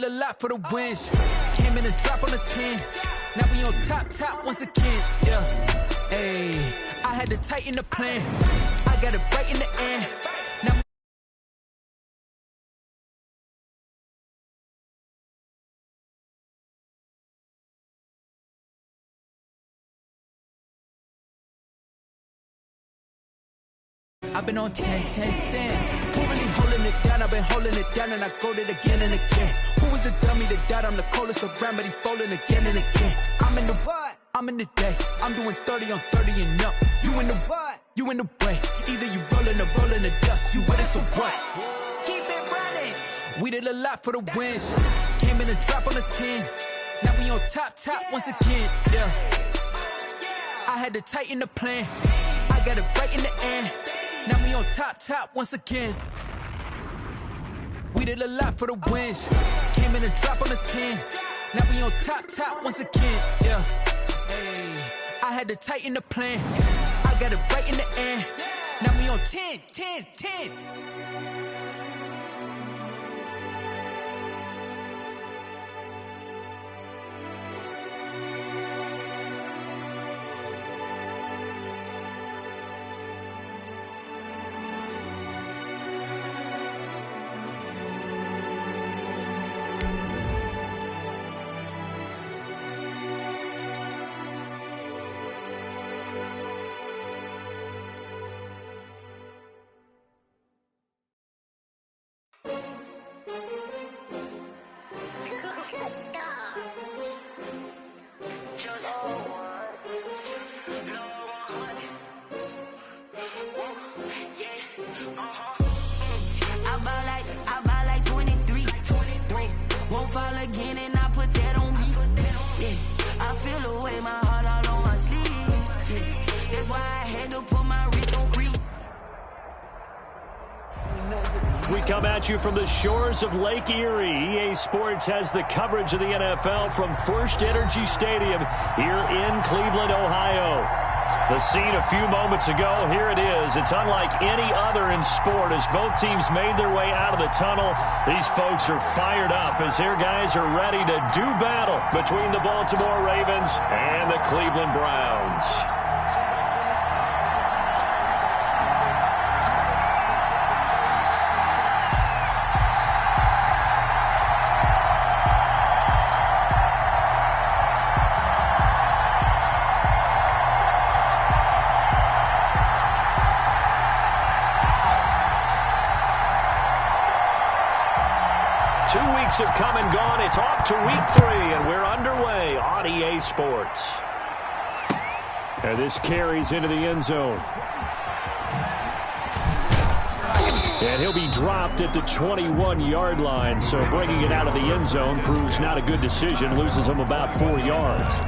A lot for the wins. Came in and drop on the 10. Now we on top once again. Yeah. Hey, I had to tighten the plan. I got it right in the end. Now I've been on 10 cents. Who really holding it down? I've been holding it down and I go it again and again. Who was the dummy that died? I'm the coldest around, but he folding again and again. I'm in the what? I'm in the day. I'm doing 30 on 30 and up. You in the what? You in the way. Either you rolling or rolling the dust. You with it, so what? Keep it running. We did a lot for the wins. Came in and drop on the 10. Now we on top once again. Yeah. I had to tighten the plan. I got it right in the end. Now we on top once again. We did a lot for the wins. Came in and drop on the 10. Now we on top once again. Yeah. Hey, I had to tighten the plan. I got it right in the end. Now we on 10. I buy like 23. Won't fall again and I put that on me. Yeah, I feel the way my heart all on my sleeve. Yeah, that's why I had to put my wrist on freeze. We come at you from the shores of Lake Erie. EA Sports has the coverage of the NFL from First Energy Stadium here in Cleveland, Ohio. The scene a few moments ago, here it is. It's unlike any other in sport as both teams made their way out of the tunnel. These folks are fired up as their guys are ready to do battle between the Baltimore Ravens and the Cleveland Browns. 2 weeks have come and gone. It's off to week 3, and we're underway on EA Sports. And this carries into the end zone. And he'll be dropped at the 21-yard line, so bringing it out of the end zone proves not a good decision, loses him about 4 yards.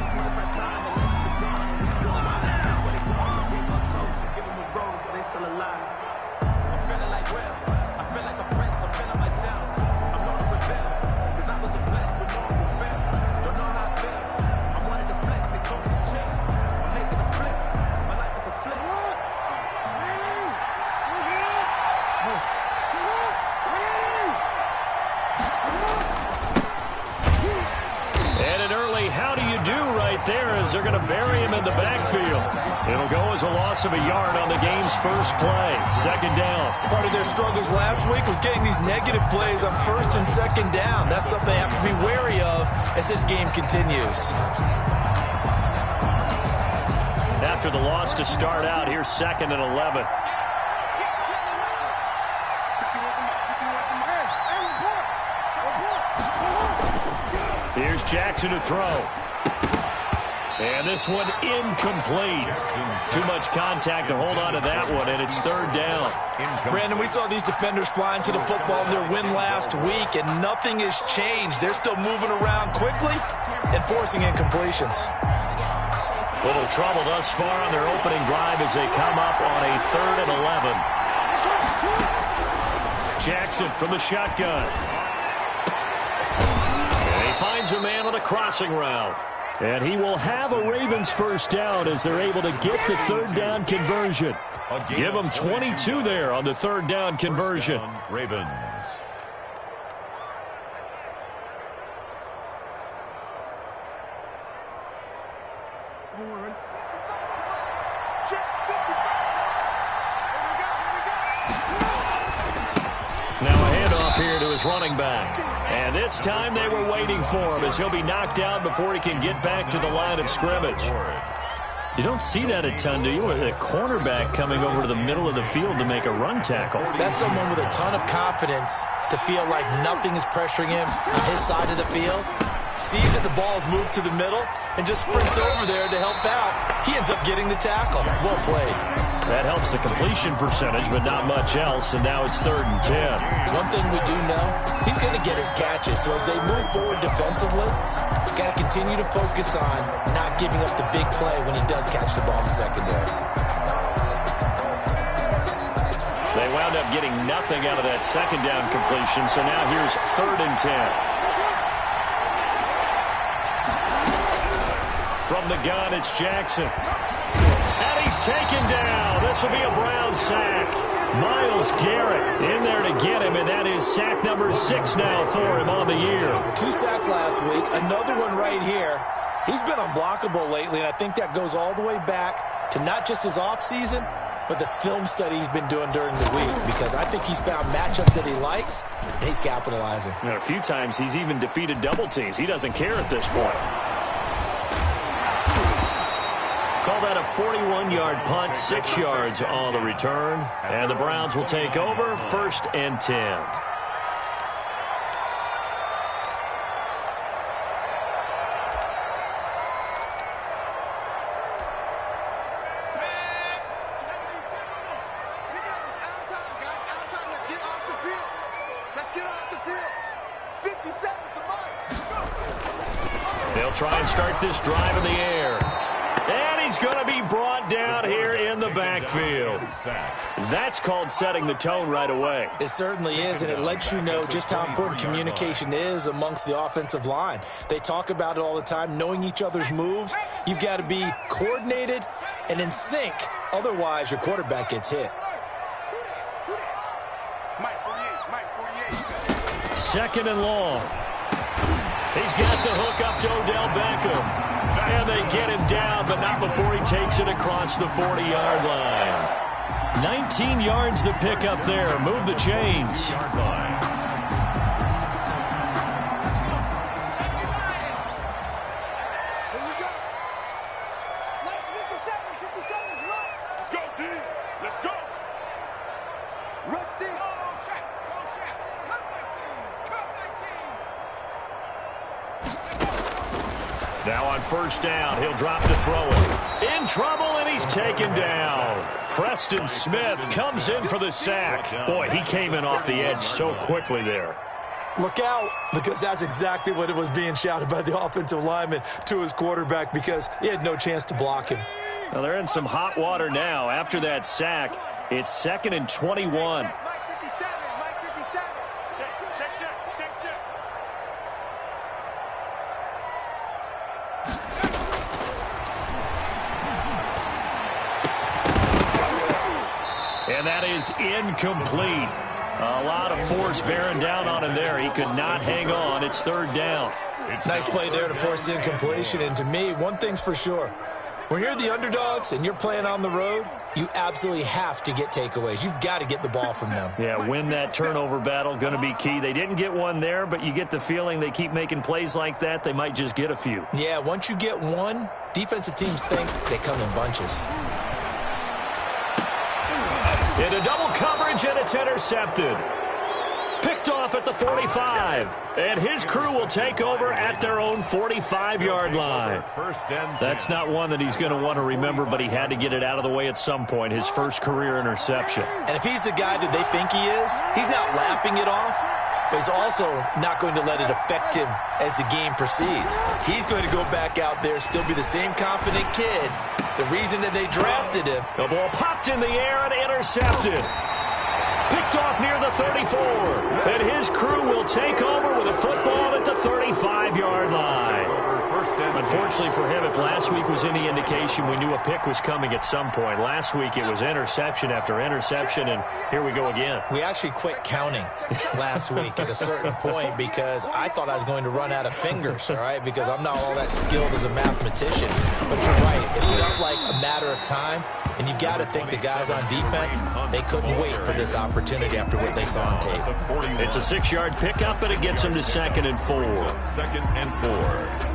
They're going to bury him in the backfield. It'll go as a loss of a yard on the game's first play. Second down. Part of their struggles last week was getting these negative plays on first and second down. That's something they have to be wary of as this game continues. After the loss to start out, here's 2nd and 11. Here's Jackson to throw. And this one incomplete. Too much contact to hold on to that one, and it's 3rd down. Brandon, we saw these defenders flying to the football in their win last week, and nothing has changed. They're still moving around quickly and forcing incompletions. Little trouble thus far on their opening drive as they come up on a 3rd and 11. Jackson from the shotgun. And he finds a man on a crossing route. And he will have a Ravens first down as they're able to get the 3rd down conversion. Give them 22 there on the 3rd down conversion. Ravens. Now a handoff here to his running back. And this time they were waiting for him as he'll be knocked down before he can get back to the line of scrimmage. You don't see that a ton, do you? A cornerback coming over to the middle of the field to make a run tackle. That's someone with a ton of confidence to feel like nothing is pressuring him on his side of the field. Sees that the ball is moved to the middle and just sprints over there to help out. He ends up getting the tackle. Well played. That helps the completion percentage, but not much else, and now it's 3rd and 10. One thing we do know, he's going to get his catches, so as they move forward defensively, got to continue to focus on not giving up the big play when he does catch the ball in the secondary. They wound up getting nothing out of that second down completion, so now here's 3rd and 10. From the gun, it's Jackson. And he's taken down. This will be a Brown sack. Myles Garrett in there to get him, and that is sack number 6 now for him on the year. 2 sacks last week, another one right here. He's been unblockable lately, and I think that goes all the way back to not just his offseason, but the film study he's been doing during the week, because I think he's found matchups that he likes, and he's capitalizing. And a few times he's even defeated double teams. He doesn't care at this point. Call that a 41-yard punt, 6 yards on the return. And the Browns will take over, 1st and 10. They'll try and start this drive in the air. And he's going to be brought down here in the backfield. That's called setting the tone right away. It certainly is, and it lets you know just how important communication is amongst the offensive line. They talk about it all the time, knowing each other's moves. You've got to be coordinated and in sync. Otherwise, your quarterback gets hit. 2nd and long. He's got the hook up to Odell Beckham. And they get him down, but not before he takes it across the 40-yard line. 19 yards to pick up there. Move the chains. Now on 1st down, he'll drop to throw it. In trouble, and he's taken down. Preston Smith comes in for the sack. Boy, he came in off the edge so quickly there. Look out, because that's exactly what it was being shouted by the offensive lineman to his quarterback, because he had no chance to block him. Well, they're in some hot water now. After that sack, it's 2nd and 21. And that is incomplete. A lot of force bearing down on him there. He could not hang on. It's 3rd down. Nice play there to force the incompletion. And to me, one thing's for sure. When you're the underdogs and you're playing on the road, you absolutely have to get takeaways. You've got to get the ball from them. Yeah, win that turnover battle, going to be key. They didn't get one there, but you get the feeling they keep making plays like that, they might just get a few. Yeah, once you get one, defensive teams think they come in bunches. Into double coverage, and it's intercepted. Picked off at the 45. And his crew will take over at their own 45-yard line. That's not one that he's going to want to remember, but he had to get it out of the way at some point, his first career interception. And if he's the guy that they think he is, he's not laughing it off, but he's also not going to let it affect him as the game proceeds. He's going to go back out there, still be the same confident kid. The reason that they drafted him. The ball popped in the air and intercepted. Picked off near the 34. And his crew will take over with a football at the 35-yard line. unfortunately for him, if last week was any indication, we knew a pick was coming at some point. Last week it was interception after interception, and here we go again. We actually quit counting last week at a certain point because I thought I was going to run out of fingers, all right, because I'm not all that skilled as a mathematician. But you're right. It felt like a matter of time, and you got to think the guys on defense, they couldn't wait for this opportunity after what they saw on tape. It's a 6-yard pickup, and it gets them to 2nd and 4. 2nd and 4.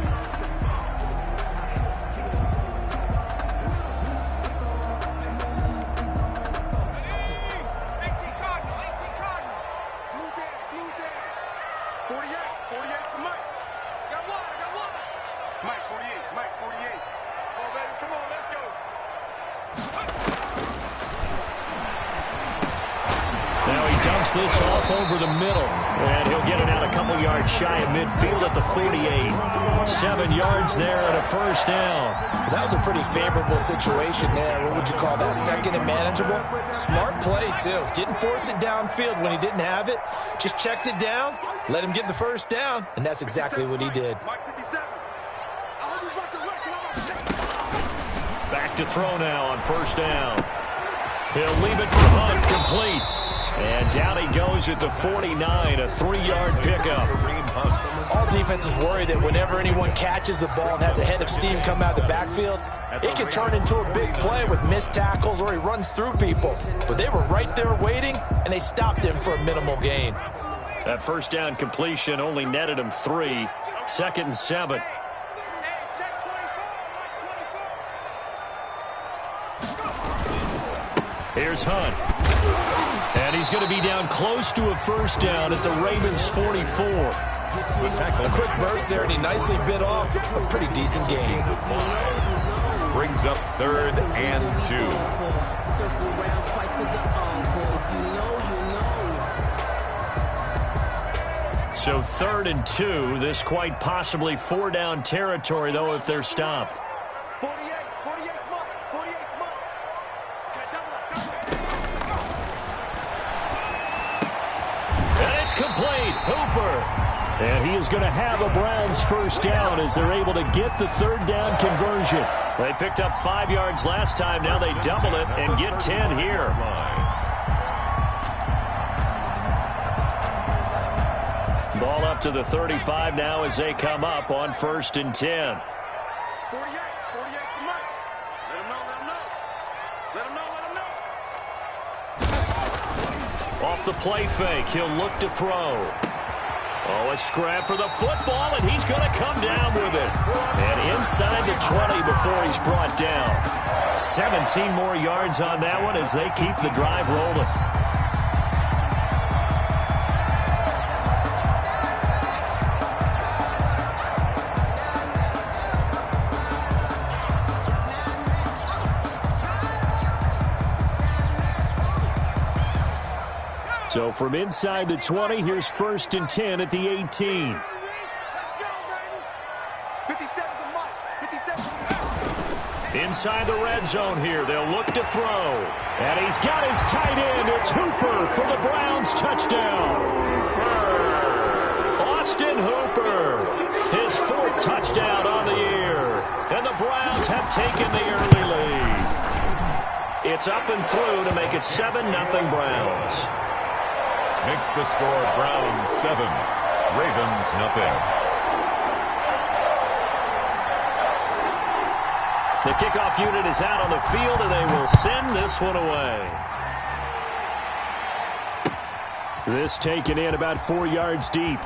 This off over the middle, and he'll get it out a couple yards shy of midfield at the 48. 7 yards there and a first down. That was a pretty favorable situation there. What would you call that? 2nd and manageable? Smart play, too. Didn't force it downfield when he didn't have it. Just checked it down, let him get the first down, and that's exactly what he did. Back to throw now on first down. He'll leave it for Hunt, complete. And down he goes at the 49, a 3-yard pickup. All defenses worry that whenever anyone catches the ball and has a head of steam come out of the backfield, it can turn into a big play with missed tackles or he runs through people. But they were right there waiting, and they stopped him for a minimal gain. That first down completion only netted him 3. 2nd and 7. Here's Hunt. And he's going to be down close to a first down at the Ravens' 44. A quick burst there, and he nicely bit off a pretty decent gain. Brings up 3rd and 2. So 3rd and 2. This quite possibly 4-down territory, though, if they're stopped. Complete. Hooper. And he is going to have a Browns first down as they're able to get the 3rd down conversion. They picked up 5 yards last time. Now they double it and get 10 here. Ball up to the 35 now as they come up on 1st and 10. Off the play fake, he'll look to throw. Oh, a scrap for the football, and he's going to come down with it. And inside the 20 before he's brought down. 17 more yards on that one as they keep the drive rolling. So from inside the 20, here's 1st and 10 at the 18. Inside the red zone here, they'll look to throw. And he's got his tight end. It's Hooper for the Browns touchdown. Austin Hooper, his 4th touchdown on the year. And the Browns have taken the early lead. It's up and through to make it 7-0 Browns. Makes the score Browns 7, Ravens nothing. The kickoff unit is out on the field, and they will send this one away. This taken in about 4 yards deep.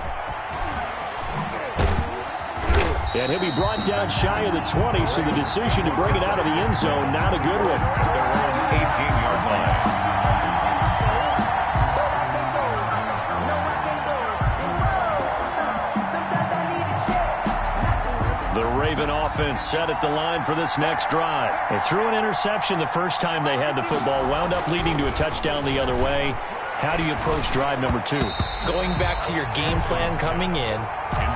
And he'll be brought down shy of the 20, so the decision to bring it out of the end zone, not a good one. Their own 18-yard line. The Raven offense set at the line for this next drive. They threw an interception the first time they had the football, wound up leading to a touchdown the other way. How do you approach drive number 2? Going back to your game plan coming in,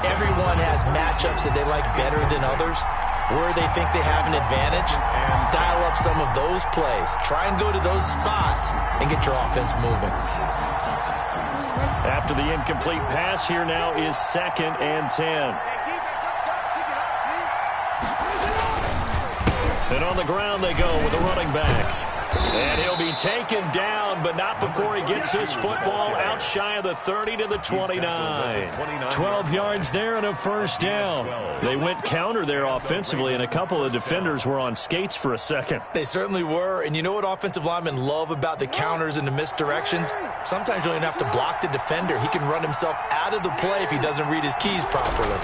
everyone has matchups that they like better than others. Where they think they have an advantage, dial up some of those plays. Try and go to those spots and get your offense moving. After the incomplete pass, here now is 2nd and 10. And on the ground they go with the running back. And he'll be taken down, but not before he gets his football out shy of the 30 to the 29. 12 yards there and a first down. They went counter there offensively, and a couple of defenders were on skates for a second. They certainly were, and you know what offensive linemen love about the counters and the misdirections? Sometimes you don't even have to block the defender. He can run himself out of the play if he doesn't read his keys properly.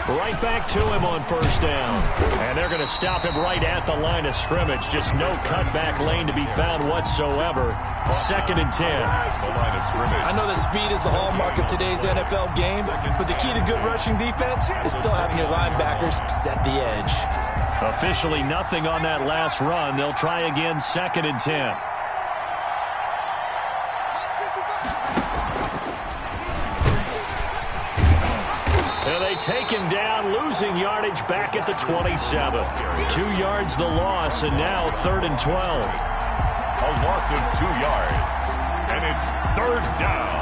Right back to him on first down. And they're going to stop him right at the line of scrimmage. Just no cutback lane to be found whatsoever. 2nd and 10. I know that speed is the hallmark of today's NFL game, but the key to good rushing defense is still having your linebackers set the edge. Officially nothing on that last run. They'll try again 2nd and 10. Take him down, losing yardage back at the 27. 2 yards the loss, and now 3rd and 12. A loss of 2 yards, and it's 3rd down.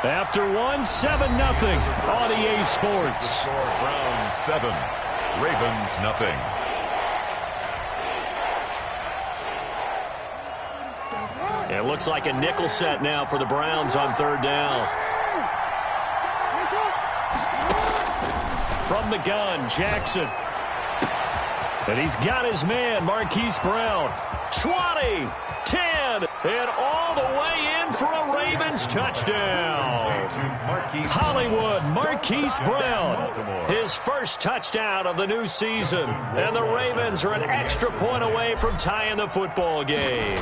After 7-0 on EA Sports. Browns 7, Ravens nothing. It looks like a nickel set now for the Browns on 3rd down. From the gun, Jackson. And he's got his man, Marquise Brown. 20, 10, and all the way in for a Ravens touchdown. Hollywood Marquise Brown, his first touchdown of the new season. And the Ravens are an extra point away from tying the football game.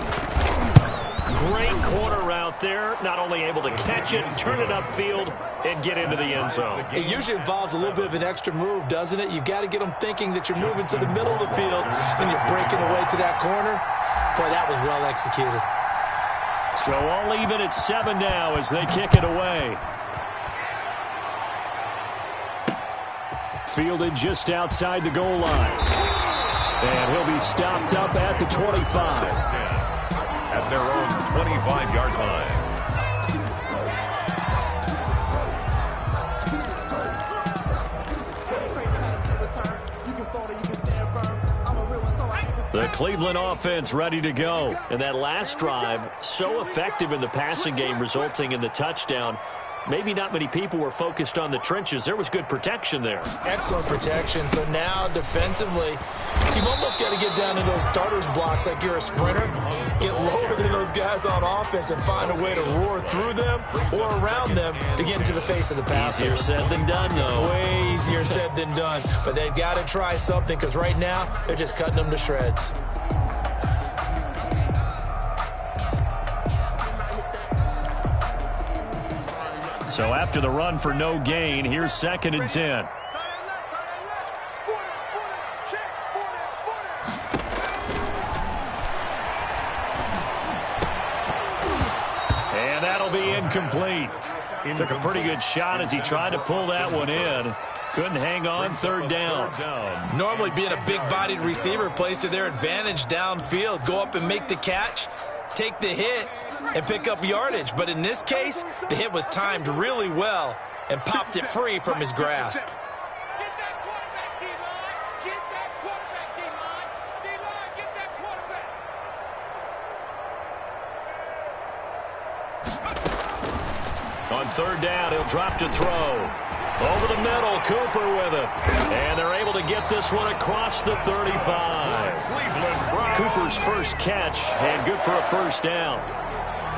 Great corner route there, not only able to catch it, turn it upfield, and get into the end zone. It usually involves a little bit of an extra move, doesn't it? You've got to get them thinking that you're moving to the middle of the field and you're breaking away to that corner. Boy, that was well executed. So all even at 7 now as they kick it away. Fielded just outside the goal line. And he'll be stopped up at the 25. At their own 25-yard line. The Cleveland offense ready to go. And that last drive, so effective in the passing game, resulting in the touchdown. Maybe not many people were focused on the trenches. There was good protection there. Excellent protection. So now defensively, you've almost got to get down to those starters blocks like you're a sprinter. Get lower than those guys on offense and find a way to roar through them or around them to get into the face of the passer. Easier said than done, though. Way easier said than done. But they've got to try something because right now they're just cutting them to shreds. So after the run for no gain, here's 2nd and 10. And that'll be incomplete. He took a pretty good shot as he tried to pull that one in. Couldn't hang on 3rd down. Normally being a big-bodied receiver plays to their advantage downfield. Go up and make the catch, take the hit, and pick up yardage. But in this case, the hit was timed really well and popped it free from his grasp. On 3rd down, he'll drop to throw. Over the middle, Cooper with it. And they're able to get this one across the 35. Cooper's first catch, and good for a first down.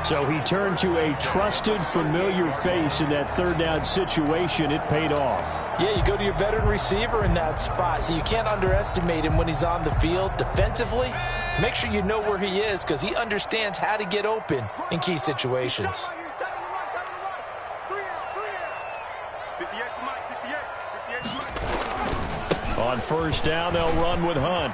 So he turned to a trusted, familiar face in that 3rd down situation. It paid off. Yeah, you go to your veteran receiver in that spot, so you can't underestimate him when he's on the field defensively. Make sure you know where he is because he understands how to get open in key situations. On 1st down, they'll run with Hunt.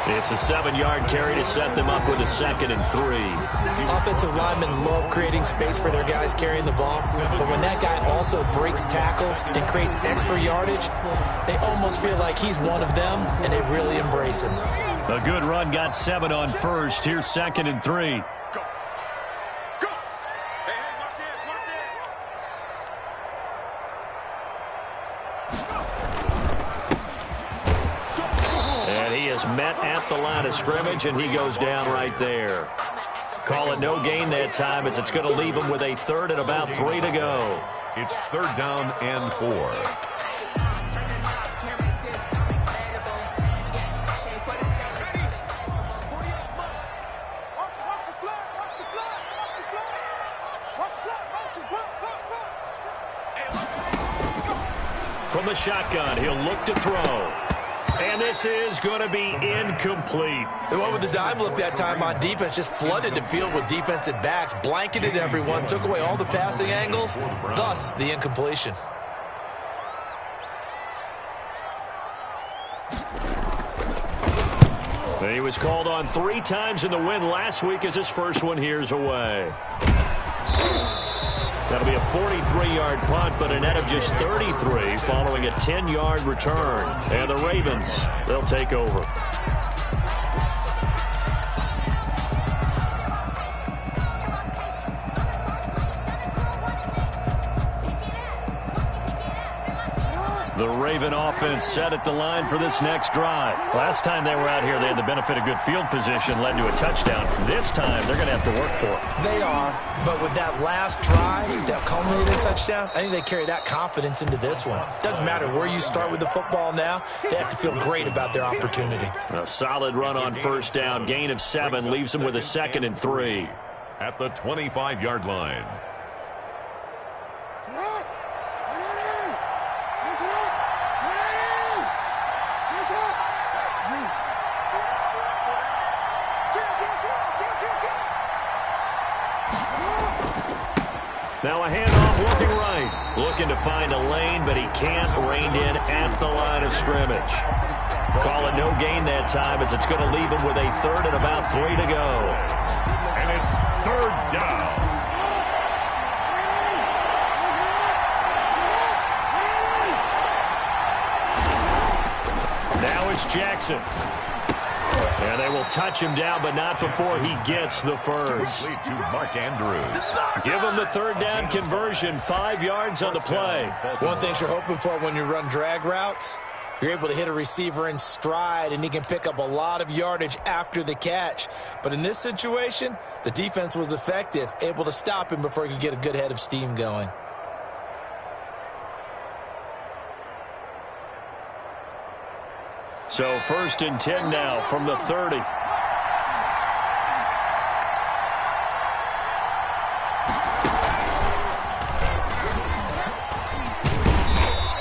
It's a 7-yard carry to set them up with a 2nd and 3. Offensive linemen love creating space for their guys carrying the ball, but when that guy also breaks tackles and creates extra yardage, they almost feel like he's one of them, and they really embrace him. A good run got 7 on first. Here's 2nd and 3. Met at the line of scrimmage, and he goes down right there. Call it no gain that time, as it's going to leave him with a 3rd and about 3 to go. It's 3rd down and 4. From the shotgun, he'll look to throw. And this is going to be incomplete. They went with the dime look that time on defense, just flooded the field with defensive backs, blanketed everyone, took away all the passing angles, thus the incompletion. He was called on 3 times in the win last week, as his first one here's away. That'll be a 43-yard punt, but a net of just 33 following a 10-yard return. And the Ravens, they'll take over. The Raven offense set at the line for this next drive. Last time they were out here, they had the benefit of good field position, led to a touchdown. This time, they're going to have to work for it. They are, but with that last drive that culminated in a touchdown, I think they carry that confidence into this one. Doesn't matter where you start with the football now, they have to feel great about their opportunity. A solid run on 1st down, gain of 7, leaves them with a 2nd and 3. At the 25-yard line. Now a handoff looking right. Looking to find a lane, but he can't. Reined in at the line of scrimmage. Call it no gain that time, as it's going to leave him with a 3rd and about 3 to go. And it's 3rd down. Now it's Jackson. And they will touch him down, but not before he gets the first. Complete to Mark Andrews. Give him the 3rd down conversion, 5 yards on the play. One thing you're hoping for when you run drag routes, you're able to hit a receiver in stride, and he can pick up a lot of yardage after the catch. But in this situation, the defense was effective, able to stop him before he could get a good head of steam going. So 1st and 10 now from the 30.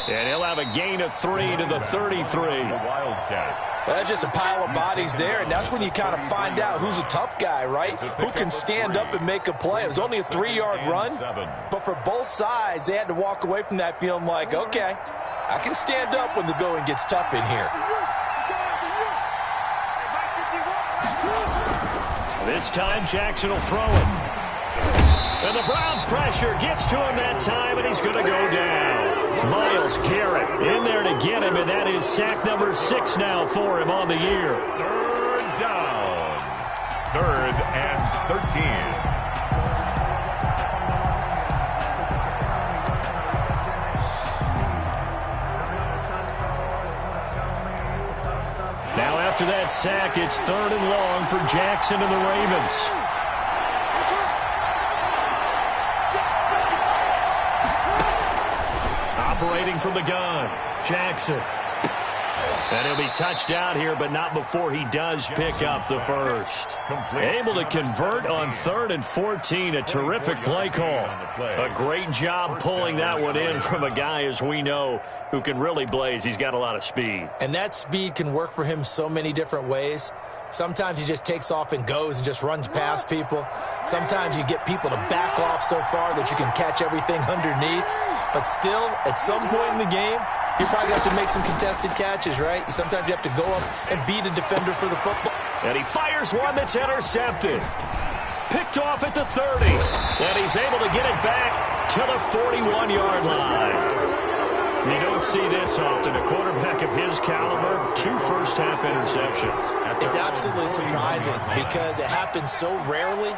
And he'll have a gain of 3 to the 33. Wildcat. Well, that's just a pile of bodies there, and that's when you kind of find out who's a tough guy, right? Who can stand up and make a play. It was only a 3-yard run, but for both sides, they had to walk away from that feeling like, okay, I can stand up when the going gets tough in here. This time, Jackson will throw it. And the Browns' pressure gets to him that time, and he's going to go down. Myles Garrett in there to get him, and that is sack number 6 now for him on the year. 3rd down. 3rd and 13. Now after that sack, it's 3rd and long for Jackson and the Ravens. Operating from the gun, Jackson. And he'll be touched out here, but not before he does pick up the first. Able to convert on 3rd and 14. A terrific play call. A great job pulling that one in from a guy, as we know, who can really blaze. He's got a lot of speed. And that speed can work for him so many different ways. Sometimes he just takes off and goes and just runs past people. Sometimes you get people to back off so far that you can catch everything underneath. But still, at some point in the game, You're probably going to have to make some contested catches, right? Sometimes you have to go up and beat a defender for the football. And he fires one that's intercepted. Picked off at the 30. And he's able to get it back to the 41-yard line. You don't see this often. A quarterback of his caliber, 2 first-half interceptions. It's absolutely surprising because it happens so rarely.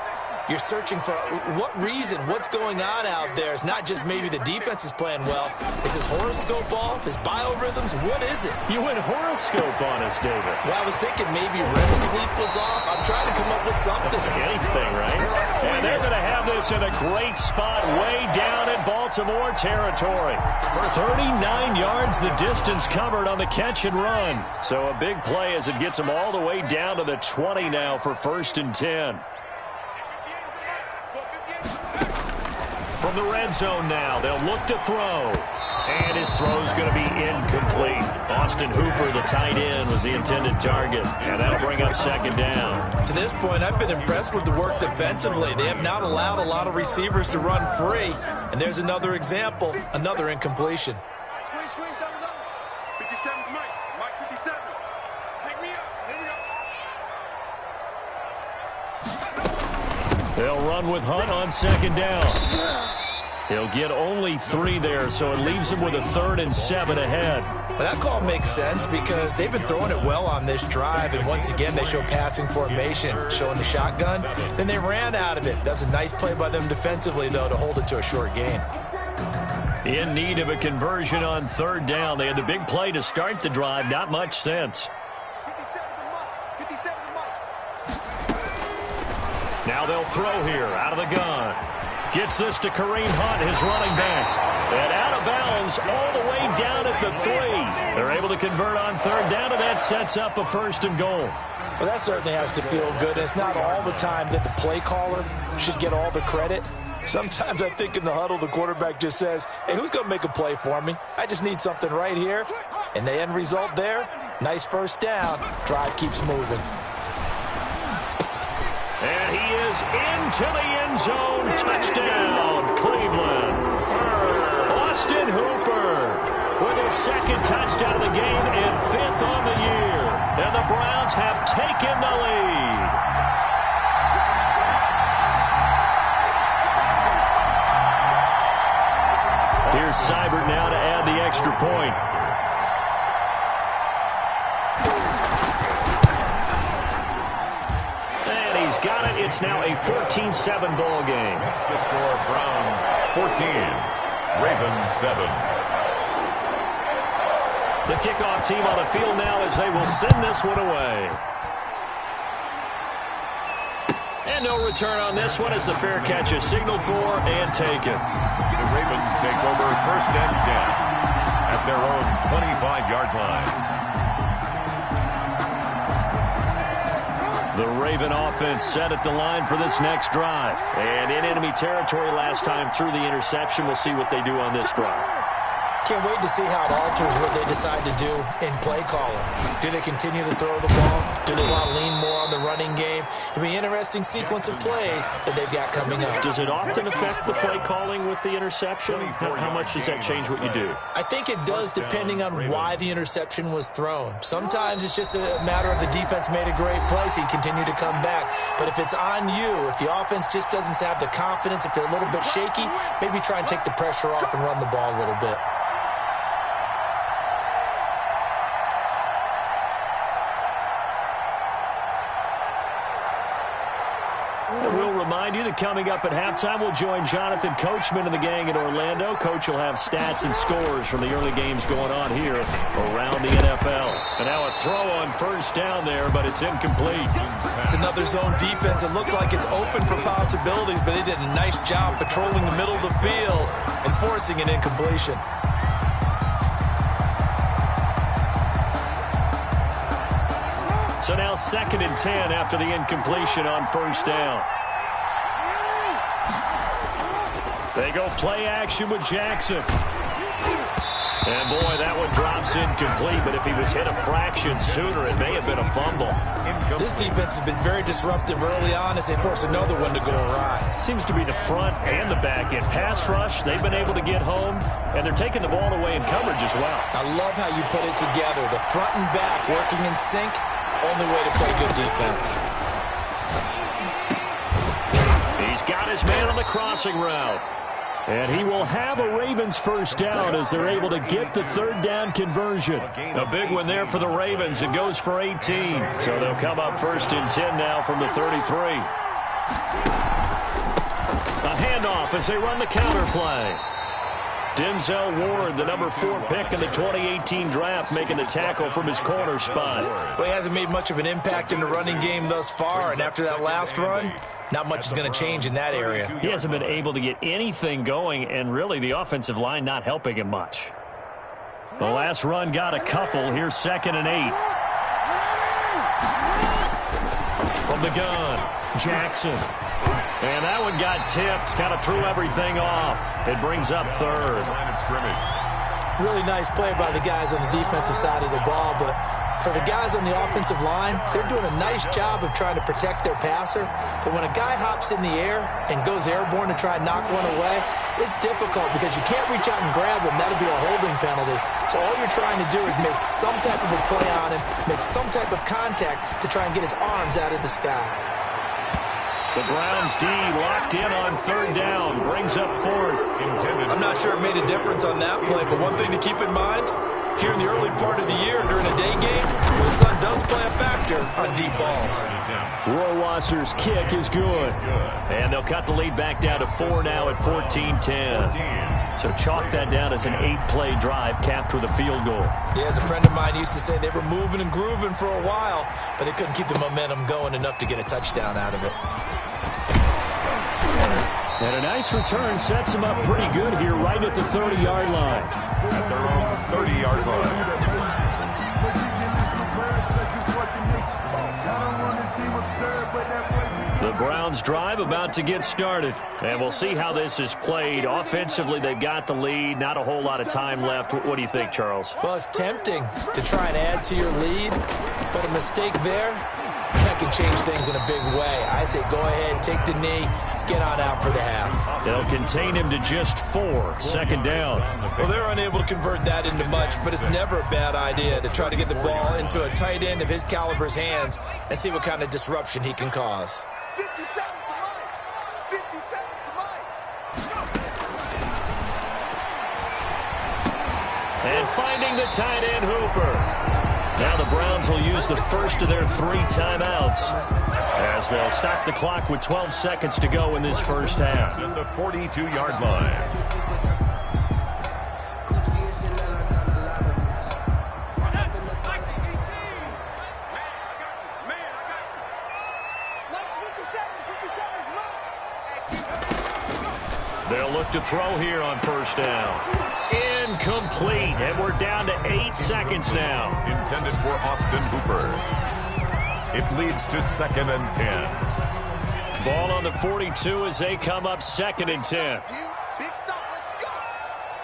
You're searching for what reason, what's going on out there. It's not just maybe the defense is playing well. Is his horoscope off? His biorhythms? What is it? You went horoscope on us, David. Well, I was thinking maybe REM sleep was off. I'm trying to come up with something. Anything, right? And they're going to have this in a great spot way down in Baltimore territory. 39 yards the distance covered on the catch and run. So a big play as it gets them all the way down to the 20 now for 1st and 10. From the red zone now, they'll look to throw. And his throw's going to be incomplete. Austin Hooper, the tight end, was the intended target. And that'll bring up 2nd down. To this point, I've been impressed with the work defensively. They have not allowed a lot of receivers to run free. And there's another example, another incompletion. Squeeze, double. 57, Mike 57. Take me up. They'll run with Hunt on 2nd down. He'll get only 3 there, so it leaves him with a 3rd and 7 ahead. Well, that call makes sense because they've been throwing it well on this drive, and once again they show passing formation, showing the shotgun. Then they ran out of it. That's a nice play by them defensively, though, to hold it to a short gain. In need of a conversion on 3rd down. They had the big play to start the drive. Not much sense. Now they'll throw here out of the gun. Gets this to Kareem Hunt, his running back. And out of bounds all the way down at the 3. They're able to convert on 3rd down, and that sets up a 1st and goal. Well, that certainly has to feel good. It's not all the time that the play caller should get all the credit. Sometimes I think in the huddle, the quarterback just says, hey, who's going to make a play for me? I just need something right here. And the end result there, nice 1st down. Drive keeps moving. And he is into the end zone. Touchdown, Cleveland. Austin Hooper with his 2nd touchdown of the game and 5th on the year. And the Browns have taken the lead. Here's Seibert now to add the extra point. Got it. It's now a 14-7 ball game. That's the score. Browns 14, Ravens 7. The kickoff team on the field now as they will send this one away. And no return on this one as the fair catch is signaled for and taken. The Ravens take over 1st and 10 at their own 25-yard line. The Raven offense set at the line for this next drive. And in enemy territory last time through the interception. We'll see what they do on this drive. Can't wait to see how it alters what they decide to do in play calling. Do they continue to throw the ball? Do they want to lean more on the running game? It'll be an interesting sequence of plays that they've got coming up. Does it often affect the play calling with the interception? How much does that change what you do? I think it does depending on why the interception was thrown. Sometimes it's just a matter of the defense made a great play, so you continue to come back. But if it's on you, if the offense just doesn't have the confidence, if they're a little bit shaky, maybe try and take the pressure off and run the ball a little bit. We'll remind you that coming up at halftime, we'll join Jonathan Coachman and the gang in Orlando. Coach will have stats and scores from the early games going on here around the NFL. And now a throw on 1st down there, but it's incomplete. It's another zone defense. It looks like it's open for possibilities, but they did a nice job patrolling the middle of the field and forcing an incompletion. So now 2nd and 10 after the incompletion on 1st down. They go play action with Jackson. And boy, that one drops pass incomplete, but if he was hit a fraction sooner, it may have been a fumble. This defense has been very disruptive early on as they force another one to go awry. Seems to be the front and the back end. Pass rush, they've been able to get home, and they're taking the ball away in coverage as well. I love how you put it together. The front and back working in sync, only way to play good defense. He's got his man on the crossing route. And he will have a Ravens first down as they're able to get the third down conversion. A big one there for the Ravens. It goes for 18. So they'll come up first and 10 now from the 33. A handoff as they run the counter play. Denzel Ward, the number 4 pick in the 2018 draft, making the tackle from his corner spot. Well, he hasn't made much of an impact in the running game thus far, and after that last run, not much is going to change in that area. He hasn't been able to get anything going, and really the offensive line not helping him much. The last run got a couple. Here's 2nd and 8. From the gun, Jackson. And that one got tipped, kind of threw everything off. It brings up third. Line of scrimmage. Really nice play by the guys on the defensive side of the ball, but for the guys on the offensive line, they're doing a nice job of trying to protect their passer. But when a guy hops in the air and goes airborne to try and knock one away, it's difficult because you can't reach out and grab him. That'll be a holding penalty. So all you're trying to do is make some type of a play on him, make some type of contact to try and get his arms out of the sky. The Browns D locked in on third down, brings up 4th. I'm not sure it made a difference on that play, but one thing to keep in mind, here in the early part of the year during a day game, the sun does play a factor on deep balls. Rohrwasser's kick is good. And they'll cut the lead back down to 4 now at 14-10. So chalk that down as an 8-play drive capped with a field goal. Yeah, as a friend of mine used to say, they were moving and grooving for a while, but they couldn't keep the momentum going enough to get a touchdown out of it. And a nice return sets him up pretty good here right at the 30-yard line. At their own 30-yard line. The Browns drive about to get started. And we'll see how this is played. Offensively, they've got the lead. Not a whole lot of time left. What do you think, Charles? Well, it's tempting to try and add to your lead, but a mistake there, that can change things in a big way. I say go ahead, take the knee, get on out for the half. They'll contain him to just 4. 2nd down. Well, they're unable to convert that into much, but it's never a bad idea to try to get the ball into a tight end of his caliber's hands and see what kind of disruption he can cause. 57 to mine. 57 to mine. And finding the tight end, Hooper. Now the Browns will use the first of their 3 timeouts as they'll stop the clock with 12 seconds to go in this first half. At the 42-yard line. They'll look to throw here on first down. Incomplete, and we're down to 8 seconds now. Intended for Austin Hooper. It leads to 2nd and 10. Ball on the 42 as they come up 2nd and 10. Big stop, let's go.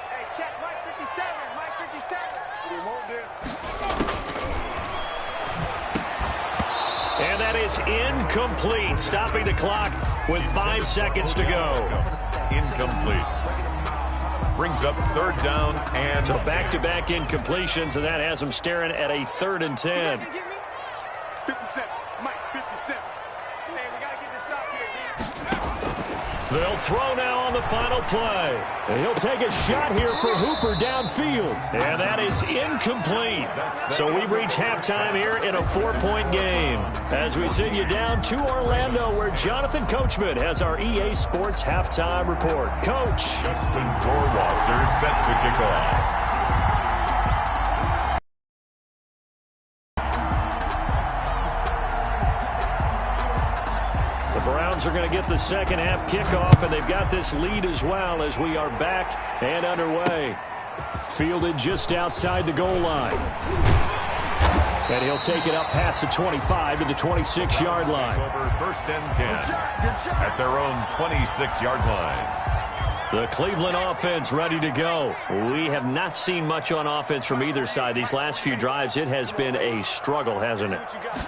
Hey, check Mike 57, Mike 57. We want this. And that is incomplete, stopping the clock with 5 seconds to go. Incomplete. Brings up 3rd down and... So back-to-back incompletions, and that has them staring at a 3rd and 10. 57, Mike 57. Hey, we got to get this stop here, dude. They'll throw now on the final play. And he'll take a shot here for Hooper downfield. And that is incomplete. So we've reached halftime here in a 4-point game. As we send you down to Orlando, where Jonathan Coachman has our EA Sports halftime report. Coach. Justin Rohrwasser set to kick off. Are going to get the second half kickoff, and they've got this lead as well as we are back and underway. Fielded just outside the goal line. And he'll take it up past the 25 to the 26-yard line. Over 1st and 10 at their own 26-yard line. The Cleveland offense ready to go. We have not seen much on offense from either side. These last few drives, it has been a struggle, hasn't it?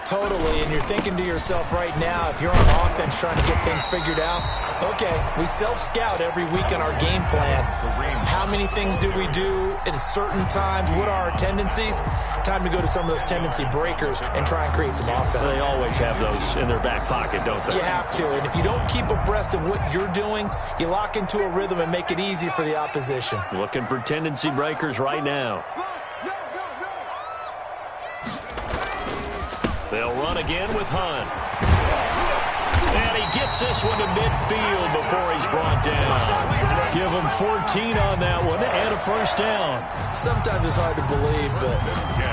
Totally, and you're thinking to yourself right now, if you're on offense trying to get things figured out, okay, we self-scout every week on our game plan. How many things do we do at certain times? What are our tendencies? Time to go to some of those tendency breakers and try and create some offense. They always have those in their back pocket, don't they? You have to, and if you don't keep abreast of what you're doing, you lock into a rhythm and make it easy for the opposition. Looking for tendency breakers right now. They'll run again with Hunt. And he gets this one to midfield before he's brought down. Give him 14 on that one and a first down. Sometimes it's hard to believe, but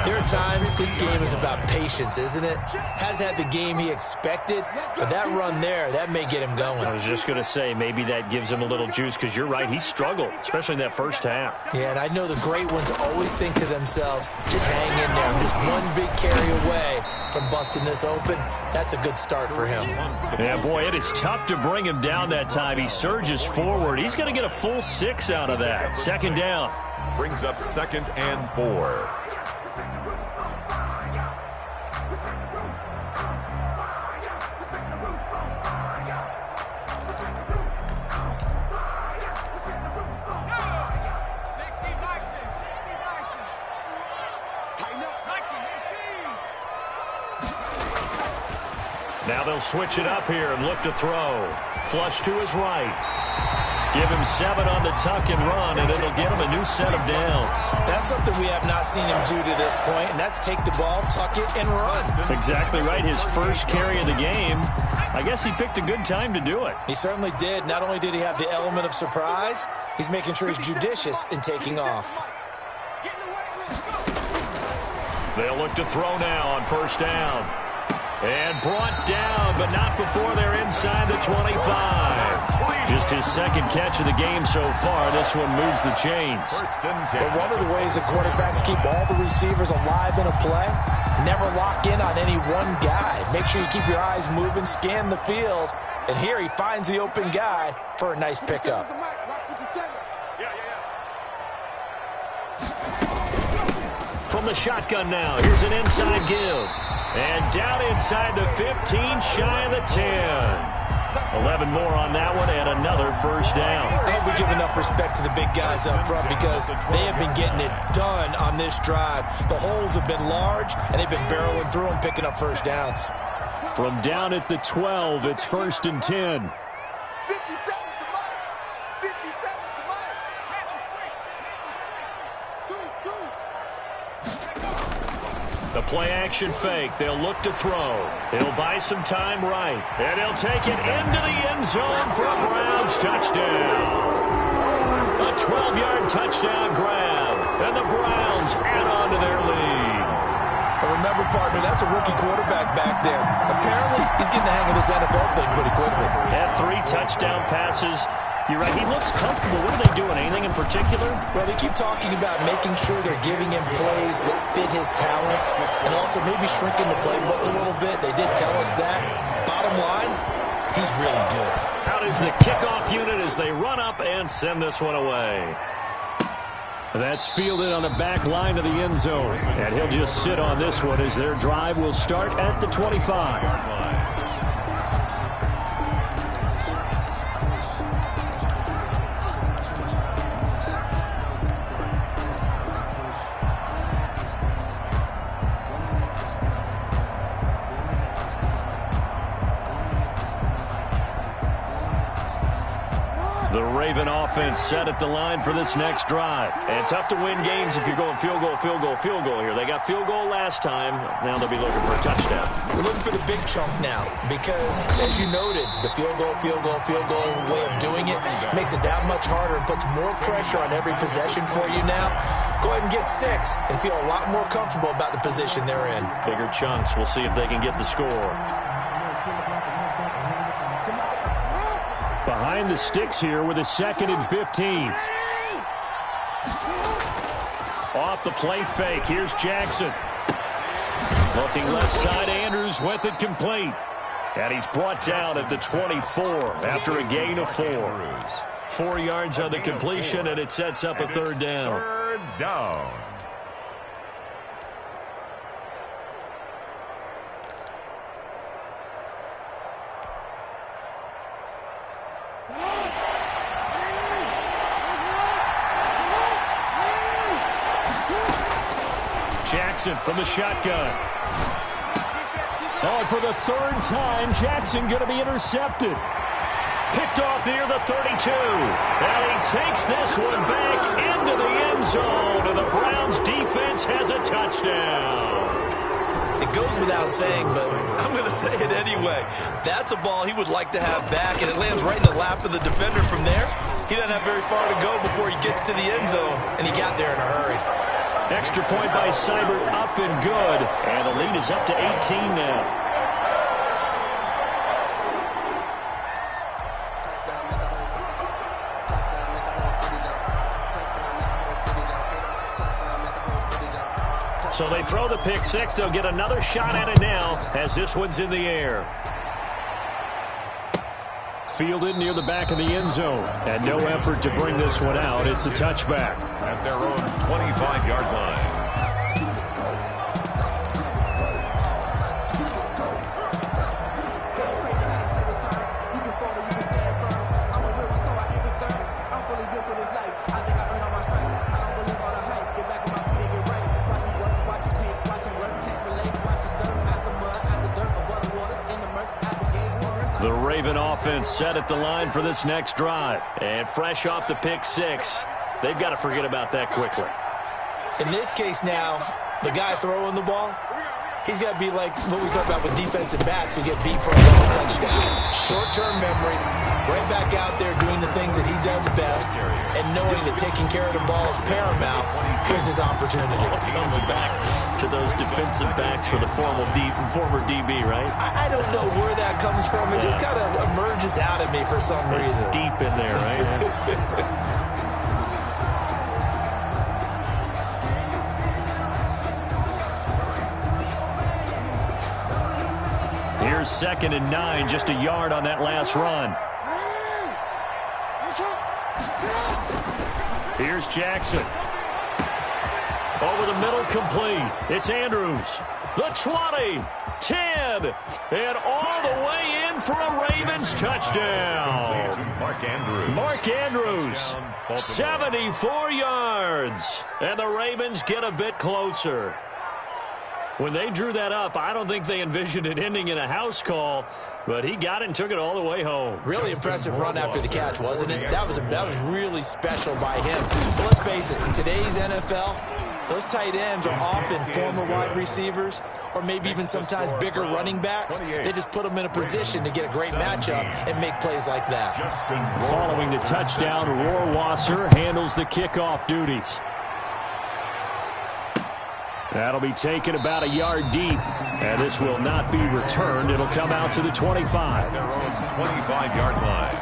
there are times this game is about patience, isn't it? Has had the game he expected, but that run there, that may get him going. I was just going to say, maybe that gives him a little juice, because you're right, he struggled, especially in that first half. Yeah, and I know the great ones always think to themselves, just hang in there. I'm just one big carry away from busting this open. That's a good start for him. Yeah, boy, it is tough to bring him down that time. He surges forward. He's going to get a full 6 out of that. Second down. Brings up 2nd and 4. Now they'll switch it up here and look to throw. Flush to his right. Give him 7 on the tuck and run, and it'll get him a new set of downs. That's something we have not seen him do to this point, and that's take the ball, tuck it, and run. Exactly right. His first carry of the game. I guess he picked a good time to do it. He certainly did. Not only did he have the element of surprise, he's making sure he's judicious in taking off. They'll look to throw now on first down. And brought down, but not before they're inside the 25. Just his second catch of the game so far. This one moves the chains. But one of the ways that quarterbacks keep all the receivers alive in a play, never lock in on any one guy. Make sure you keep your eyes moving, scan the field. And here he finds the open guy for a nice pickup. From the shotgun now, here's an inside give. And down inside the 15, shy of the 10. 11 more on that one and another first down. I hope we give enough respect to the big guys up front, because they have been getting it done on this drive. The holes have been large, and they've been barreling through them, picking up first downs. From down at the 12, it's 1st and 10. The play-action fake. They'll look to throw. He'll buy some time right. And he'll take it into the end zone for a Browns touchdown. A 12-yard touchdown grab. And the Browns add on to their lead. Remember, partner, that's a rookie quarterback back there. Apparently, he's getting the hang of this NFL thing pretty quickly. Had 3 touchdown passes. You're right, he looks comfortable. What are they doing? Anything in particular? Well, they keep talking about making sure they're giving him plays that fit his talents, and also maybe shrinking the playbook a little bit. They did tell us that. Bottom line, he's really good. Out is the kickoff unit as they run up and send this one away. That's fielded on the back line of the end zone. And he'll just sit on this one as their drive will start at the 25. The Raven offense set at the line for this next drive. And tough to win games if you're going field goal, field goal, field goal here. They got field goal last time. Now they'll be looking for a touchdown. We're looking for the big chunk now because, as you noted, the field goal way of doing it makes it that much harder and puts more pressure on every possession for you now. Go ahead and get 6 and feel a lot more comfortable about the position they're in. Bigger chunks. We'll see if they can get the score. Behind the sticks here with a 2nd and 15. Off the play fake. Here's Jackson. Looking left side. Andrews with it complete. And he's brought down at the 24 after a gain of 4. 4 yards on the completion, and it sets up a third down. Third down. Jackson from the shotgun. Oh, and for the third time, Jackson going to be intercepted. Picked off near the 32. And he takes this one back into the end zone. And the Browns defense has a touchdown. It goes without saying, but I'm going to say it anyway. That's a ball he would like to have back, and it lands right in the lap of the defender from there. He doesn't have very far to go before he gets to the end zone, and he got there in a hurry. Extra point by Seibert, up and good. And the lead is up to 18 now. So they throw the pick six. They'll get another shot at it now as this one's in the air. Fielded near the back of the end zone. And no effort to bring this one out. It's a touchback. At their own 25-yard line. The Raven offense set at the line for this next drive. And fresh off the pick six, they've got to forget about that quickly. In this case now, the guy throwing the ball, he's got to be like what we talk about with defensive backs who get beat for a double touchdown. Short-term memory, right back out there doing the things that he does best, and knowing that taking care of the ball is paramount. Here's his opportunity. Comes back to those defensive backs for the former DB, right? I don't know where that comes from. It just kind of emerges out of me for some reason. It's deep in there, right? Here's 2nd and 9, just a yard on that last run. Here's Jackson. Over the middle, complete. It's Andrews. The 20, 10, and all the way in for a Ravens touchdown. Mark Andrews, 74 yards. And the Ravens get a bit closer. When they drew that up, I don't think they envisioned it ending in a house call, but he got it and took it all the way home. Really impressive run after the catch, wasn't it? That was really special by him. But let's face it, in today's NFL, those tight ends are often former wide receivers or maybe even sometimes bigger running backs. They just put them in a position to get a great matchup and make plays like that. Following the touchdown, Rohrwasser handles the kickoff duties. That'll be taken about a yard deep, and this will not be returned. It'll come out to the 25. Their own 25-yard line.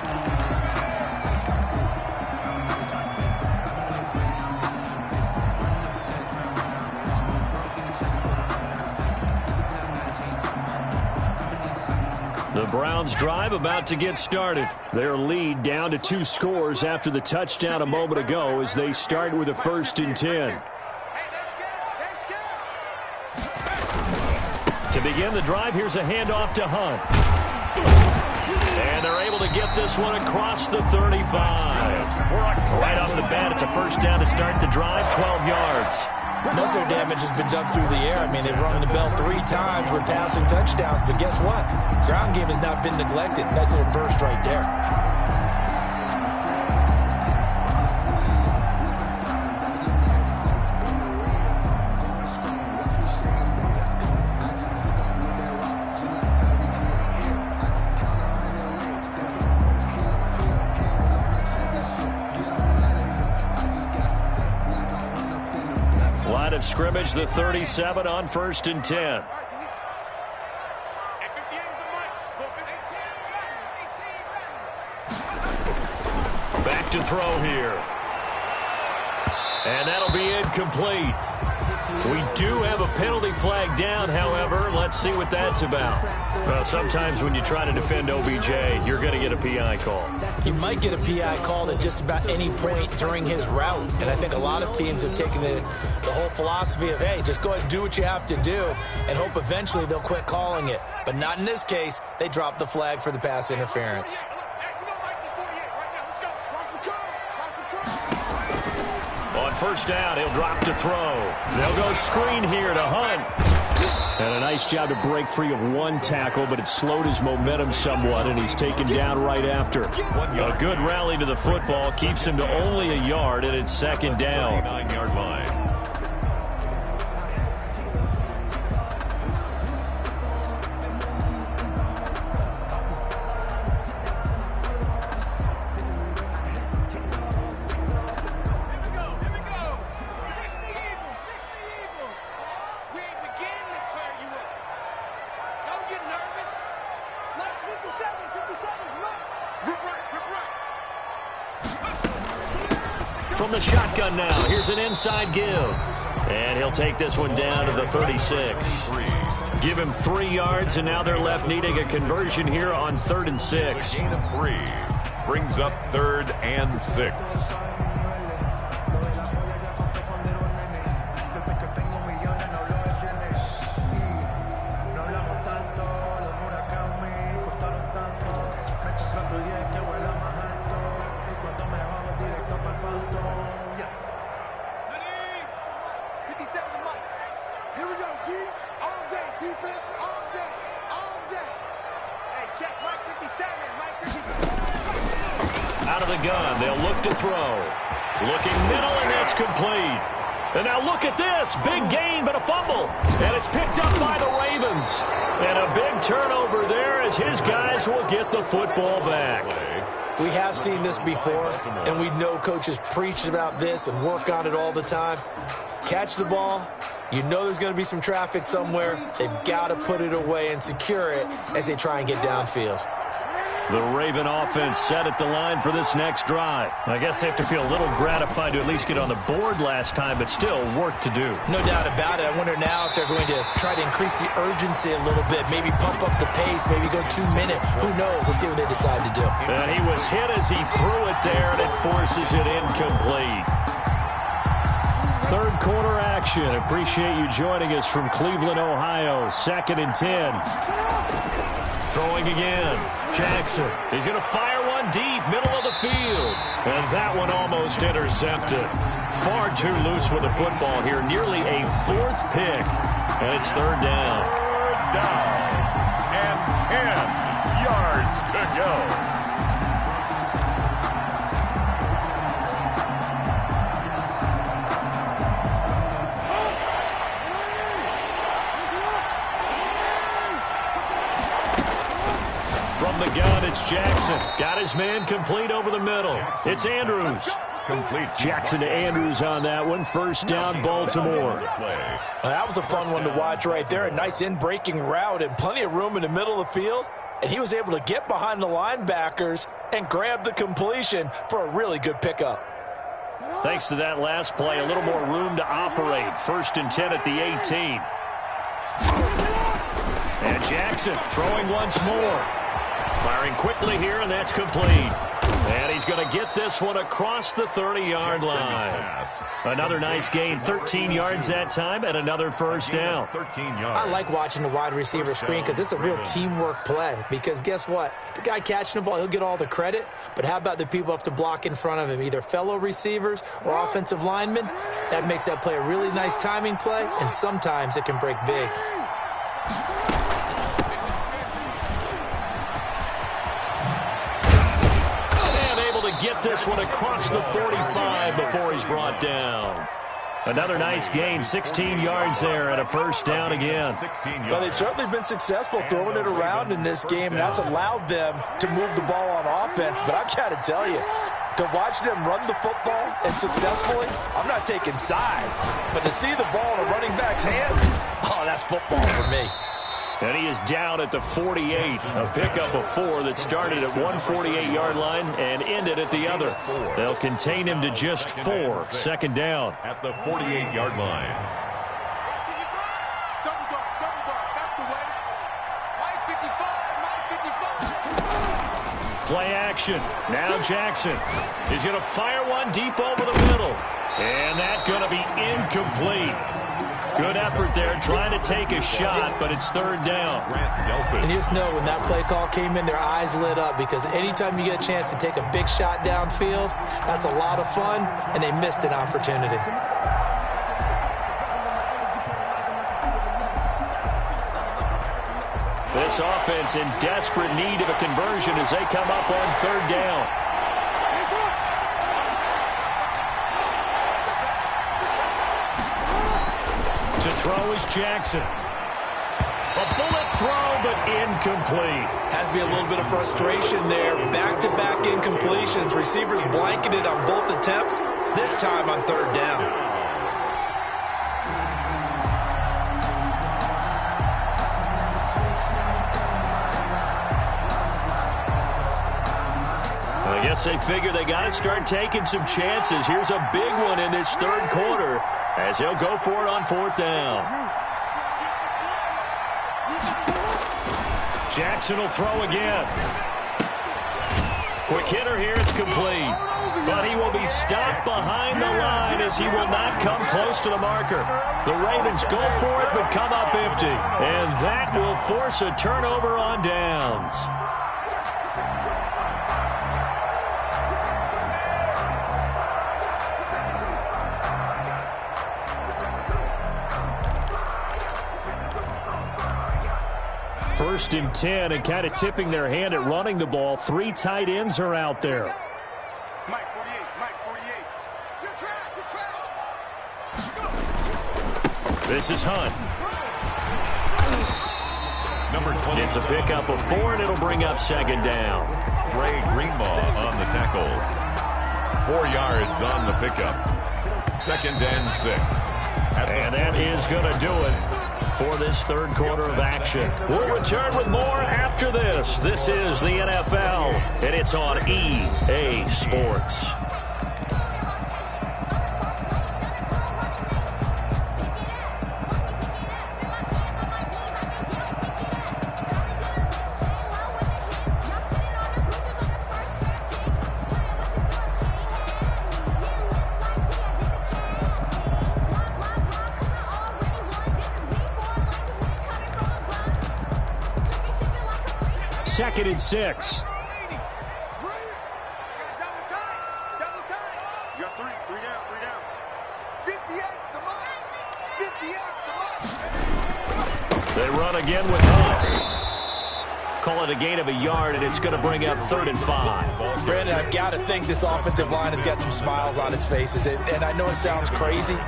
The Browns drive about to get started. Their lead down to 2 scores after the touchdown a moment ago as they start with a 1st and 10. To begin the drive, here's a handoff to Hunt. And they're able to get this one across the 35. Right off the bat, it's a 1st down to start the drive, 12 yards. Most of their damage has been done through the air. I mean, they've rung the bell 3 times with passing touchdowns, but guess what? Ground game has not been neglected. Nice little burst right there. Of scrimmage, the 37 on 1st and 10. Back to throw here. And that'll be incomplete. We do have a penalty flag down, however. Let's see what that's about. Well, sometimes when you try to defend OBJ, you're going to get a PI call. He might get a PI called at just about any point during his route. And I think a lot of teams have taken the whole philosophy of, hey, just go ahead and do what you have to do and hope eventually they'll quit calling it. But not in this case. They dropped the flag for the pass interference. On first down, he'll drop to throw. They'll go screen here to Hunt. And a nice job to break free of one tackle, but it slowed his momentum somewhat, and he's taken down right after. A good rally to the football keeps him to only a yard, and it's second down. 9-yard line. From the shotgun now, here's an inside give. And he'll take this one down to the 36. Give him 3 yards, and now they're left needing a conversion here on 3rd and 6. Gain of 3 brings up 3rd and 6. Out of the gun, they'll look to throw. Looking middle, and that's complete. And now look at this. Big gain, but a fumble. And it's picked up by the Ravens. And a big turnover there as his guys will get the football back. We have seen this before, and we know coaches preach about this and work on it all the time. Catch the ball. You know there's going to be some traffic somewhere. They've got to put it away and secure it as they try and get downfield. The Raven offense set at the line for this next drive. I guess they have to feel a little gratified to at least get on the board last time, but still work to do. No doubt about it. I wonder now if they're going to try to increase the urgency a little bit, maybe pump up the pace, maybe go 2 minute. Who knows? Let's see what they decide to do. And he was hit as he threw it there, and it forces it incomplete. Third quarter action. Appreciate you joining us from Cleveland, Ohio. 2nd and 10. Throwing again. Jackson. He's going to fire one deep, middle of the field. And that one almost intercepted. Far too loose with the football here. Nearly a 4th pick. And it's 3rd down. 3rd down. And 10 yards to go. From the gun, it's Jackson. Got his man complete over the middle. It's Andrews. Complete. Jackson to Andrews on that one. First down, Baltimore. That was a fun one to watch right there. A nice in-breaking route and plenty of room in the middle of the field. And he was able to get behind the linebackers and grab the completion for a really good pickup. Thanks to that last play, a little more room to operate. 1st and 10 at the 18. And Jackson throwing once more. Firing quickly here, and that's complete. And he's going to get this one across the 30-yard line. Another nice gain, 13 yards that time, and another first down. 13 yards. I like watching the wide receiver screen because it's a real teamwork play. Because guess what? The guy catching the ball, he'll get all the credit. But how about the people who have to block in front of him, either fellow receivers or offensive linemen? That makes that play a really nice timing play, and sometimes it can break big. Get this one across the 45 before he's brought down. Another nice gain, 16 yards there, and a first down again. Well, they've certainly been successful throwing it around in this game, and that's allowed them to move the ball on offense. But I've got to tell you, to watch them run the football and successfully, I'm not taking sides, but to see the ball in a running back's hands, oh, that's football for me. And he is down at the 48, a pickup of 4 that started at one 48-yard line and ended at the other. They'll contain him to just 4, 2nd down. At the 48-yard line. Play action. Now Jackson. He's going to fire one deep over the middle. And that's going to be incomplete. Good effort there trying to take a shot, but it's third down. And you just know when that play call came in, their eyes lit up because anytime you get a chance to take a big shot downfield, that's a lot of fun, and they missed an opportunity. This offense in desperate need of a conversion as they come up on third down. To throw is Jackson. A bullet throw, but incomplete. Has to be a little bit of frustration there. Back-to-back incompletions. Receivers blanketed on both attempts, this time on third down. I guess they figure they got to start taking some chances. Here's a big one in this third quarter as he'll go for it on fourth down. Jackson will throw again. Quick hitter here, it's complete. But he will be stopped behind the line as he will not come close to the marker. The Ravens go for it but come up empty. And that will force a turnover on downs. First and 10, and kind of tipping their hand at running the ball. Three tight ends are out there. Mike 48, Mike 48. Good track. This is Hunt. Number 20. It's a pickup of 4, and it'll bring up second down. Trey Greenlaw on the tackle. 4 yards on the pickup. Second and 6. And that is going to do it for this third quarter of action. We'll return with more after this. This is the NFL, and it's on EA Sports. Second and 6. Double time. You got three down. 58's the mark. They run again with Hunt. Call it a gain of a yard, and it's going to bring up 3rd and 5. Brandon, I've got to think this offensive line has got some smiles on its faces. And I know it sounds crazy.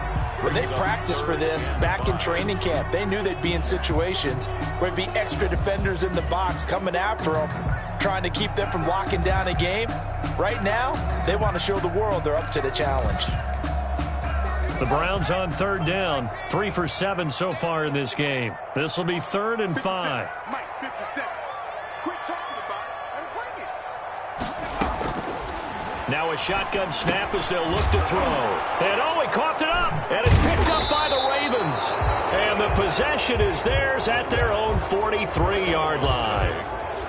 When they practiced for this back in training camp, they knew they'd be in situations where there'd be extra defenders in the box coming after them, trying to keep them from locking down a game. Right now, they want to show the world they're up to the challenge. The Browns on third down, 3 for 7 so far in this game. This will be 3rd and 5. Mike 57. Quit talking about it and bring it. Now a shotgun snap as they'll look to throw. And oh, he coughed it up. And it's picked up by the Ravens. And the possession is theirs at their own 43-yard line.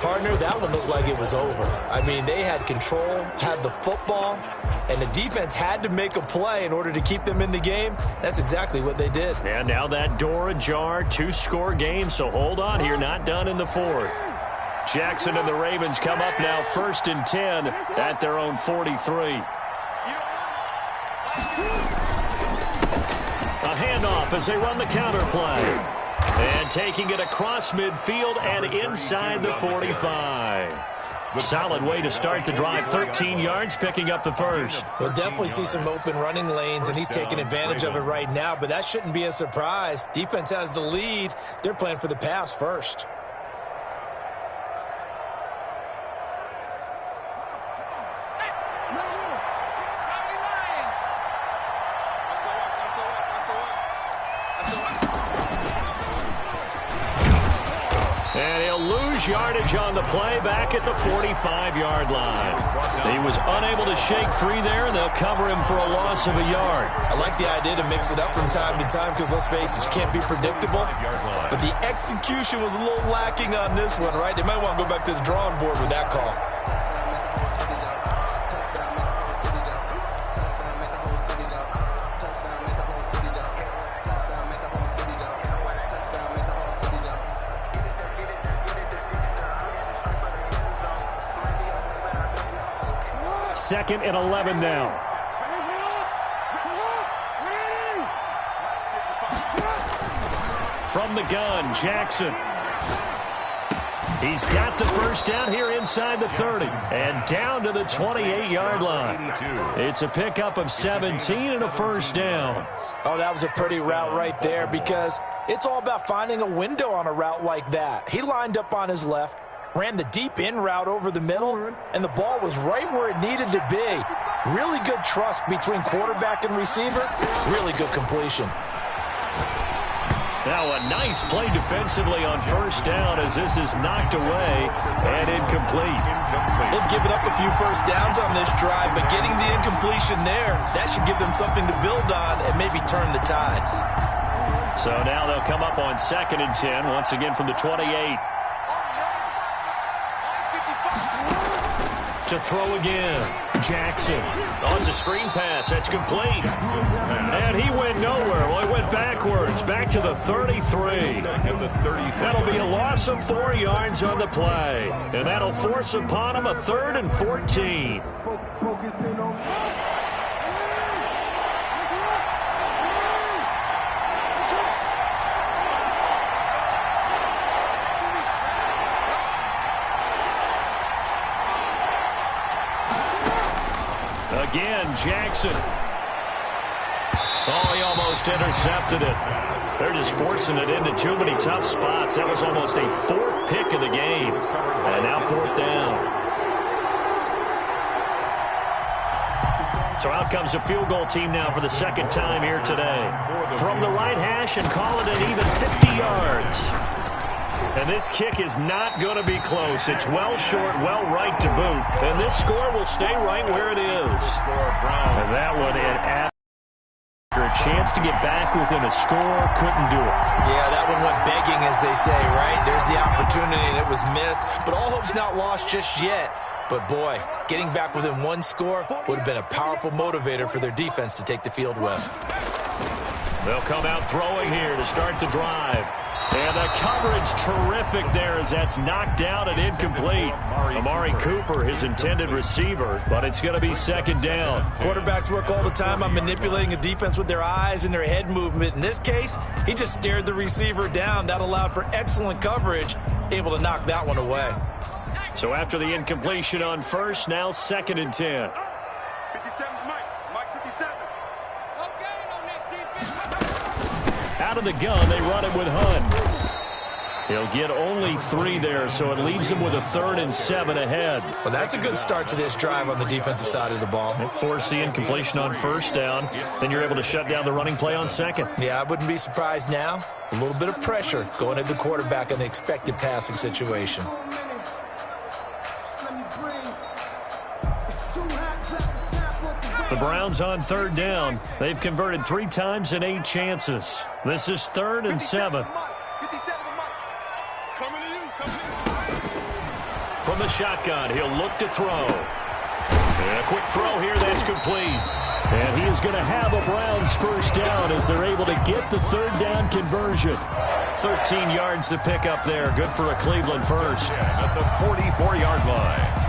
Partner, that one looked like it was over. I mean, they had control, had the football, and the defense had to make a play in order to keep them in the game. That's exactly what they did. And now that door ajar, 2-score game, so hold on here, not done in the 4th. Jackson and the Ravens come up now 1st and 10 at their own 43. A handoff as they run the counter play. And taking it across midfield and inside the 45. Solid way to start the drive, 13 yards, picking up the first. We'll definitely see some open running lanes, and he's taking advantage of it right now, but that shouldn't be a surprise. Defense has the lead. They're playing for the pass first. And he'll lose yardage on the play back at the 45-yard line. He was unable to shake free there, and they'll cover him for a loss of a yard. I like the idea to mix it up from time to time because, let's face it, you can't be predictable. But the execution was a little lacking on this one, right? They might want to go back to the drawing board with that call. 2nd and 11 now. From the gun, Jackson. He's got the first down here inside the 30 and down to the 28-yard line. It's a pickup of 17 and a first down. Oh, that was a pretty route right there because it's all about finding a window on a route like that. He lined up on his left, ran the deep in route over the middle, and the ball was right where it needed to be. Really good trust between quarterback and receiver. Really good completion. Now a nice play defensively on first down as this is knocked away and incomplete. They've given up a few first downs on this drive, but getting the incompletion there, that should give them something to build on and maybe turn the tide. So now they'll come up on 2nd and 10, once again from the 28. To throw again, Jackson. Oh, it's a screen pass. That's complete. And he went nowhere. Well, he went backwards, back to the 33. That'll be a loss of 4 yards on the play. And that'll force upon him a 3rd and 14. Again, Jackson. Oh, he almost intercepted it. They're just forcing it into too many tough spots. That was almost a 4th pick of the game. And now 4th down. So out comes a field goal team now for the 2nd time here today. From the right hash and call it an even 50 yards. And this kick is not going to be close. It's well short, well right to boot. And this score will stay right where it is. And that one, a chance to get back within a score, couldn't do it. Yeah, that one went begging, as they say, right? There's the opportunity, and it was missed. But all hope's not lost just yet. But, boy, getting back within 1 score would have been a powerful motivator for their defense to take the field with. They'll come out throwing here to start the drive. And the coverage terrific there as that's knocked down and incomplete. Amari Cooper, his intended receiver, but it's going to be 2nd down. Quarterbacks work all the time on manipulating a defense with their eyes and their head movement. In this case, he just stared the receiver down. That allowed for excellent coverage, able to knock that one away. So after the incompletion on first, now 2nd and 10. 57's Mike 57. Out of the gun, they run it with Hunt. He'll get only 3 there, so it leaves him with a 3rd and 7 ahead. Well, that's a good start to this drive on the defensive side of the ball. Force the incompletion on first down, then you're able to shut down the running play on 2nd. Yeah, I wouldn't be surprised now. A little bit of pressure going at the quarterback in the expected passing situation. The Browns on 3rd down. They've converted 3 times in 8 chances. This is 3rd and 7. From the shotgun, he'll look to throw. And a quick throw here, that's complete. And he is going to have a Browns first down as they're able to get the 3rd down conversion. 13 yards to pick up there. Good for a Cleveland first. At the 44-yard line.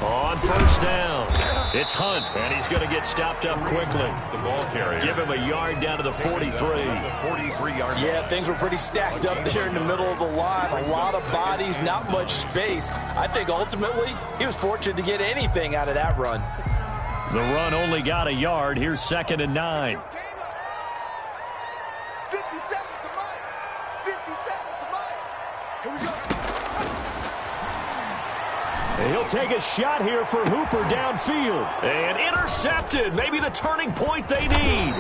On first down, it's Hunt, and he's going to get stopped up quickly. The ball carrier. Give him a yard down to the 43. Yeah, things were pretty stacked up there in the middle of the line. A lot of bodies, not much space. I think ultimately he was fortunate to get anything out of that run. The run only got a yard. Here's 2nd and 9. 50 seconds to Mike. 50 seconds to Mike. Here we go. He'll take a shot here for Hooper downfield. And intercepted. Maybe the turning point they need.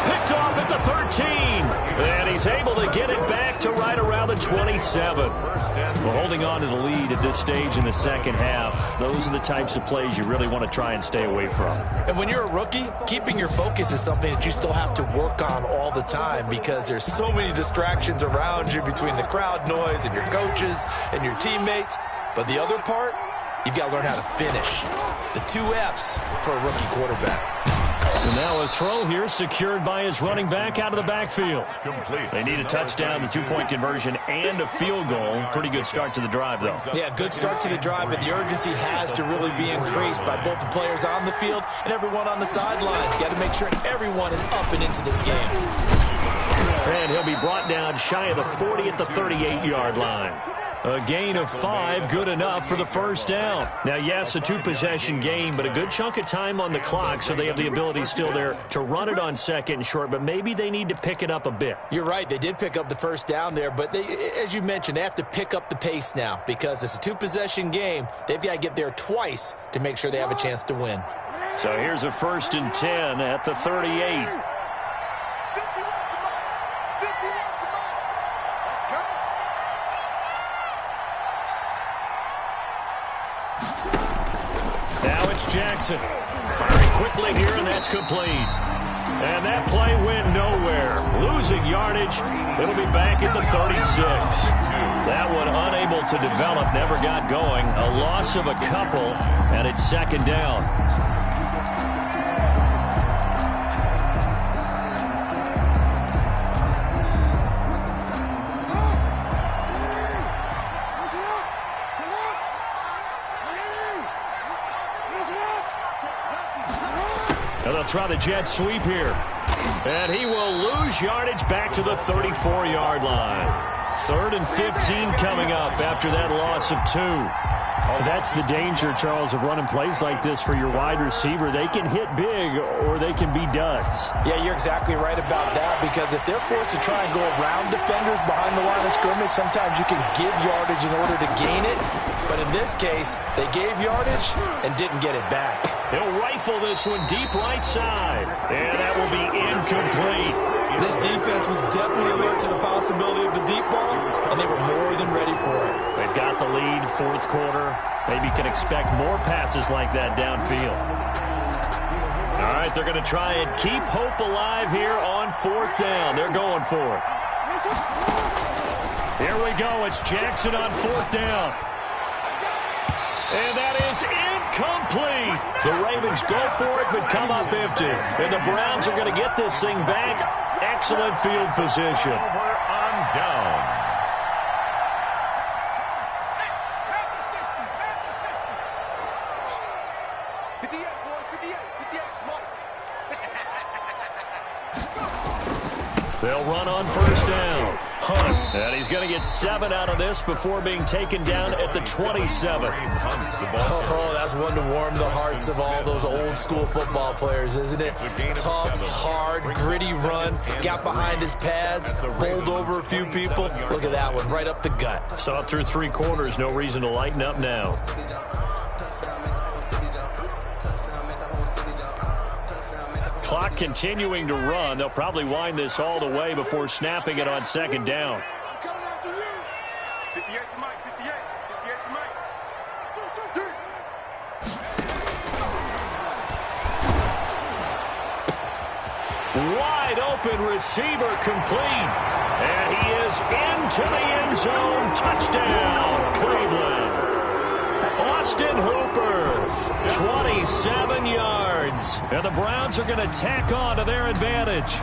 Picked off at the 13. And he's able to get it back to right around the 27. Well, holding on to the lead at this stage in the second half, those are the types of plays you really want to try and stay away from. And when you're a rookie, keeping your focus is something that you still have to work on all the time because there's so many distractions around you between the crowd noise and your coaches and your teammates. But the other part, you've got to learn how to finish. The 2 F's for a rookie quarterback. And now a throw here secured by his running back out of the backfield. They need a touchdown, the 2-point conversion, and a field goal. Pretty good start to the drive, though. Yeah, good start to the drive, but the urgency has to really be increased by both the players on the field and everyone on the sidelines. Got to make sure everyone is up and into this game. And he'll be brought down shy of the 40 at the 38-yard line. A gain of 5, good enough for the first down. Now, yes, a 2-possession game, but a good chunk of time on the clock, so they have the ability still there to run it on second and short, but maybe they need to pick it up a bit. You're right. They did pick up the first down there, but they, as you mentioned, they have to pick up the pace now because it's a 2-possession game. They've got to get there twice to make sure they have a chance to win. So here's a 1st and 10 at the 38. Jackson firing quickly here, and that's complete. And that play went nowhere. Losing yardage. It'll be back at the 36. That one unable to develop, never got going. A loss of a couple, and it's second down. And they'll try the jet sweep here. And he will lose yardage back to the 34-yard line. 3rd and 15 coming up after that loss of 2. That's the danger, Charles, of running plays like this for your wide receiver. They can hit big or they can be duds. Yeah, you're exactly right about that because if they're forced to try and go around defenders behind the line of scrimmage, sometimes you can give yardage in order to gain it. But in this case, they gave yardage and didn't get it back. He'll rifle this one deep right side. And that will be incomplete. This defense was definitely alert to the possibility of the deep ball, and they were more than ready for it. They've got the lead, 4th quarter. Maybe can expect more passes like that downfield. All right, they're going to try and keep hope alive here on 4th down. They're going for it. Here we go. It's Jackson on 4th down. And that is incomplete. The Ravens go for it, but come up empty. And the Browns are going to get this thing back. Excellent field position. Over on downs. They'll run on 1st down. Hunt. And he's going to get 7 out of this before being taken down at the 27. Oh, that's one to warm the hearts of all those old school football players, isn't it? Tough, hard, gritty run. Got behind his pads, bowled over a few people. Look at that one, right up the gut. Saw it through 3 quarters. No reason to lighten up now. Clock continuing to run. They'll probably wind this all the way before snapping it on 2nd down. Coming after you. 58 to Mike, 58. 58 to Mike. Wide open receiver complete. And he is into the end zone. Touchdown, Cleveland. Austin Hooper, 27 yards. And the Browns are going to tack on to their advantage.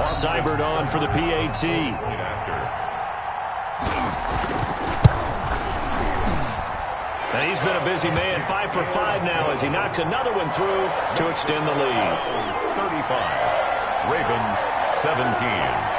Cybered on for the PAT. And he's been a busy man, 5 for 5 now as he knocks another one through to extend the lead. 35, Ravens 17.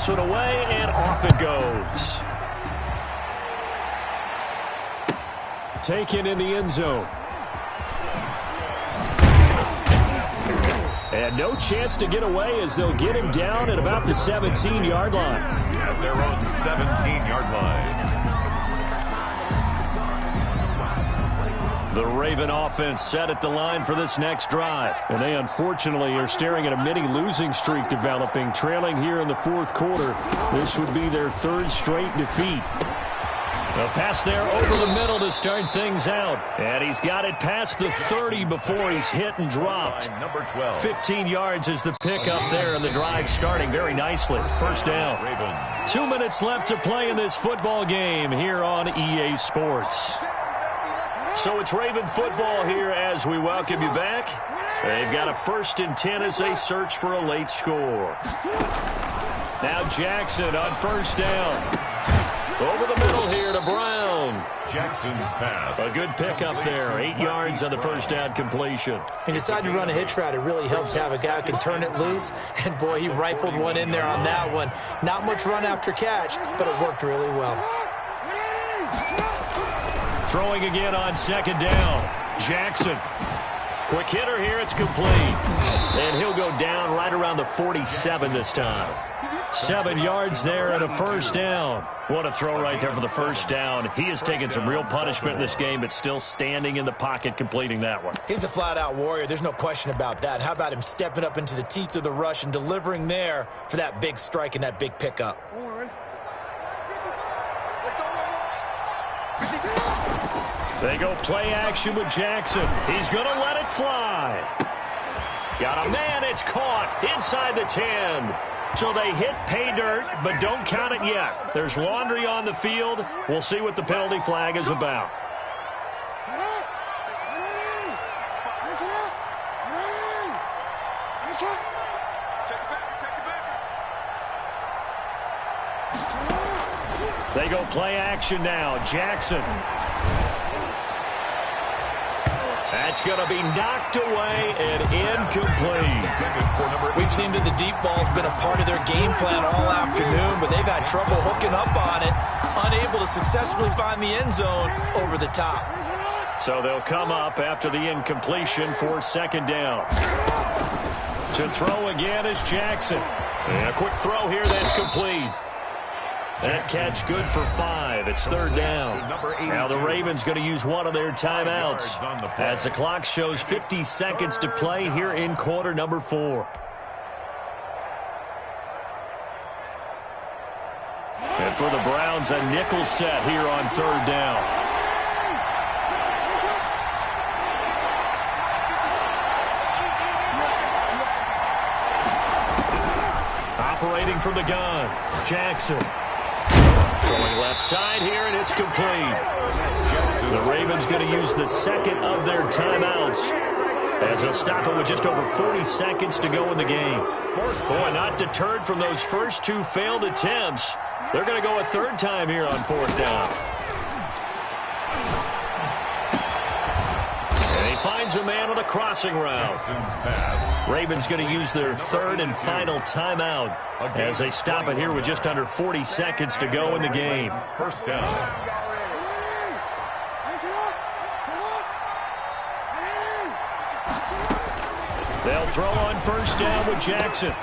one away, and off it goes. Taken in the end zone. And no chance to get away as they'll get him down at about the 17-yard line. At their own 17-yard line. The Raven offense set at the line for this next drive. And they unfortunately are staring at a mini losing streak developing, trailing here in the fourth quarter. This would be their third straight defeat. A pass there over the middle to start things out. And he's got it past the 30 before he's hit and dropped. Number 12. 15 yards is the pickup there, and the drive starting very nicely. First down. Raven. 2 minutes left to play in this football game here on EA Sports. So it's Raven football here as we welcome you back. They've got a 1st and 10 as they search for a late score. Now Jackson on first down. Over the middle here to Brown. Jackson's pass. A good pickup there. 8 yards on the first down completion. He decided to run a hitch route. It really helps to have a guy who can turn it loose. And, boy, he rifled one in there on that one. Not much run after catch, but it worked really well. Throwing again on second down. Jackson. Quick hitter here. It's complete. And he'll go down right around the 47 this time. 7 yards there and a first down. What a throw right there for the first down. He has taken some real punishment in this game, but still standing in the pocket completing that one. He's a flat-out warrior. There's no question about that. How about him stepping up into the teeth of the rush and delivering there for that big strike and that big pickup? They go play action with Jackson. He's going to let it fly. Got a man. It's caught inside the 10. So they hit pay dirt, but don't count it yet. There's laundry on the field. We'll see what the penalty flag is about. They go play action now. Jackson. That's going to be knocked away and incomplete. We've seen that the deep ball's been a part of their game plan all afternoon, but they've had trouble hooking up on it, unable to successfully find the end zone over the top. So they'll come up after the incompletion for second down. To throw again is Jackson. And a quick throw here that's complete. That catch good for 5. It's third down. Now the Ravens going to use one of their timeouts as the clock shows 50 seconds to play here in quarter number 4. And for the Browns, a nickel set here on third down. Operating from the gun, Jackson. Going left side here, and it's complete. The Ravens going to use the second of their timeouts as they'll stop it with just over 40 seconds to go in the game. Boy, not deterred from those first 2 failed attempts. They're going to go a third time here on fourth down. And he finds a man on a crossing route. Ravens going to use their third and final timeout as they stop it here with just under 40 seconds to go in the game. First down. They'll throw on first down with Jackson.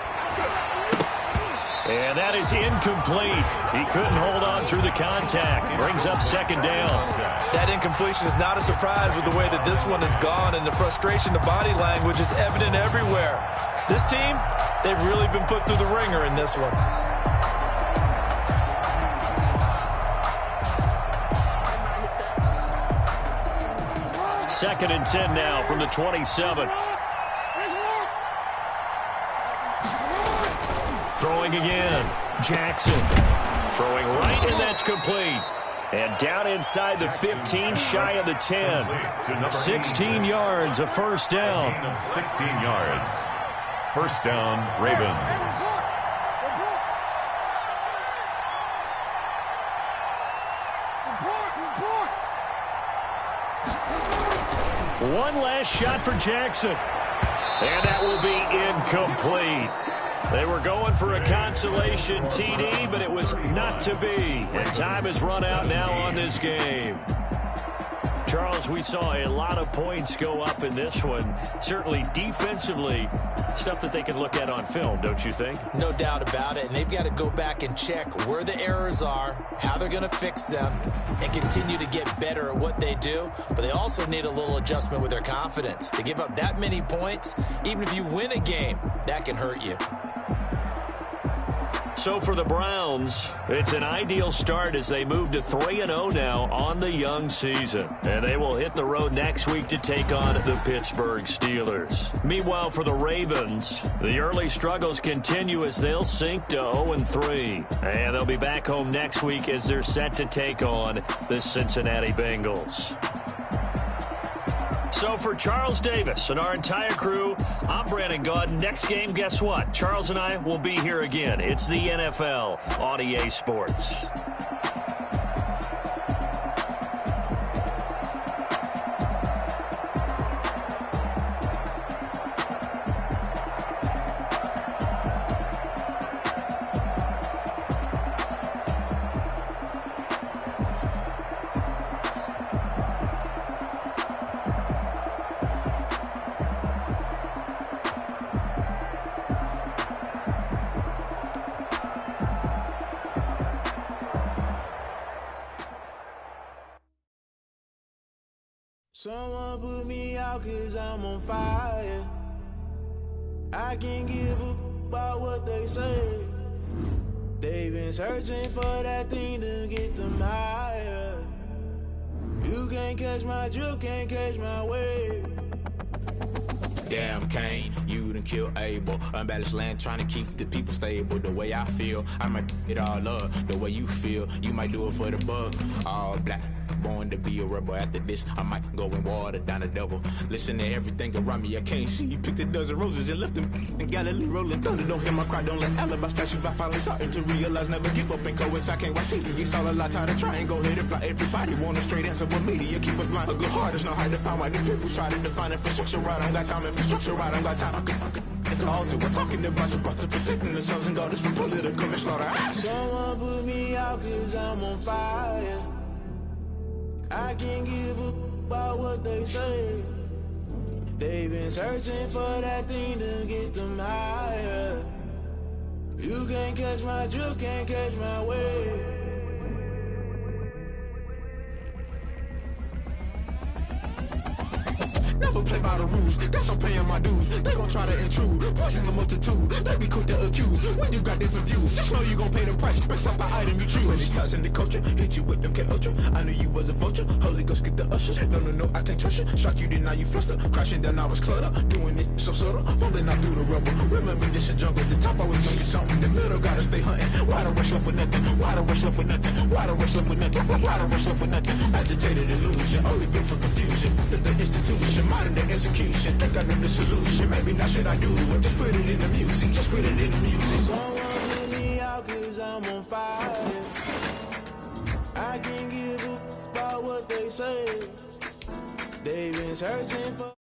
And that is incomplete. He couldn't hold on through the contact. Brings up second down. That incompletion is not a surprise with the way that this one has gone, and the frustration, the body language is evident everywhere. This team, they've really been put through the ringer in this one. Second and 10 now from the 27. Throwing again. Jackson. Throwing right, and that's complete. And down inside the 15, shy of the 10. 16 yards, a first down. 16 yards. First down, Ravens. One last shot for Jackson. And that will be incomplete. They were going for a consolation TD, but it was not to be. And time has run out now on this game. Charles, we saw a lot of points go up in this one. Certainly defensively, stuff that they can look at on film, don't you think? No doubt about it. And they've got to go back and check where the errors are, how they're going to fix them, and continue to get better at what they do. But they also need a little adjustment with their confidence. To give up that many points, even if you win a game, that can hurt you. So for the Browns, it's an ideal start as they move to 3-0 now on the young season. And they will hit the road next week to take on the Pittsburgh Steelers. Meanwhile, for the Ravens, the early struggles continue as they'll sink to 0-3. And they'll be back home next week as they're set to take on the Cincinnati Bengals. So for Charles Davis and our entire crew, I'm Brandon Gaud. Next game, guess what? Charles and I will be here again. It's the NFL on EA Sports. Someone put me out 'cause I'm on fire. I can't give a about what they say. They've been searching for that thing to get them higher. You can't catch my drift, can't catch my wave. Damn, Kane, you done killed Abel. Unbalanced land, trying to keep the people stable. The way I feel, I might it all up. The way you feel, you might do it for the bug. All black, born to be a rebel. After this, I might go and water down the devil. Listen to everything around me, I can't see. You picked a dozen roses and left them in Galilee rolling thunder. Don't hear my cry, don't let alibis pass you. I finally starting to realize, never give up and coincide. I can't watch TV, it's all a lot. Tired of trying, go ahead and fly. Everybody want a straight answer, but media keep us blind. A good heart is not hard to find. Why the people try to define infrastructure right? I don't got time, infrastructure right, I don't got time. I could it's all to we're talking about you, about to protecting the sons and daughters from political slaughter. Someone put me out 'cause I'm on fire. I can't give a about what they say. They've been searching for that thing to get them higher. You can't catch my drift, can't catch my wave. Never play by the rules, guess I'm paying my dues. They gon' try to intrude, poison the multitude. They be quick to accuse, when you got different views. Just know you gon' pay the price, based off the item you choose. Many times in the culture, hit you with them K-Ultra. I knew you was a vulture, Holy Ghost get the ushers. No, I can't trust you. Shock you, then now you fluster. Crashing down, I was cluttered. Doing this so subtle, falling out through the rubble. Remember this in jungle, the top always gonna be something. The middle gotta stay hunting. Why the rush left with nothing? Why the rush left with nothing? Why the rush left with nothing? Why the rush left with nothing? Agitated illusion, only built for confusion. The institution, modern day execution. Think I know the solution, maybe not should I do it. Just put it in the music, just put it in the music. Someone put me out 'cause I'm on fire. I can't give a about what they say. They've been searching for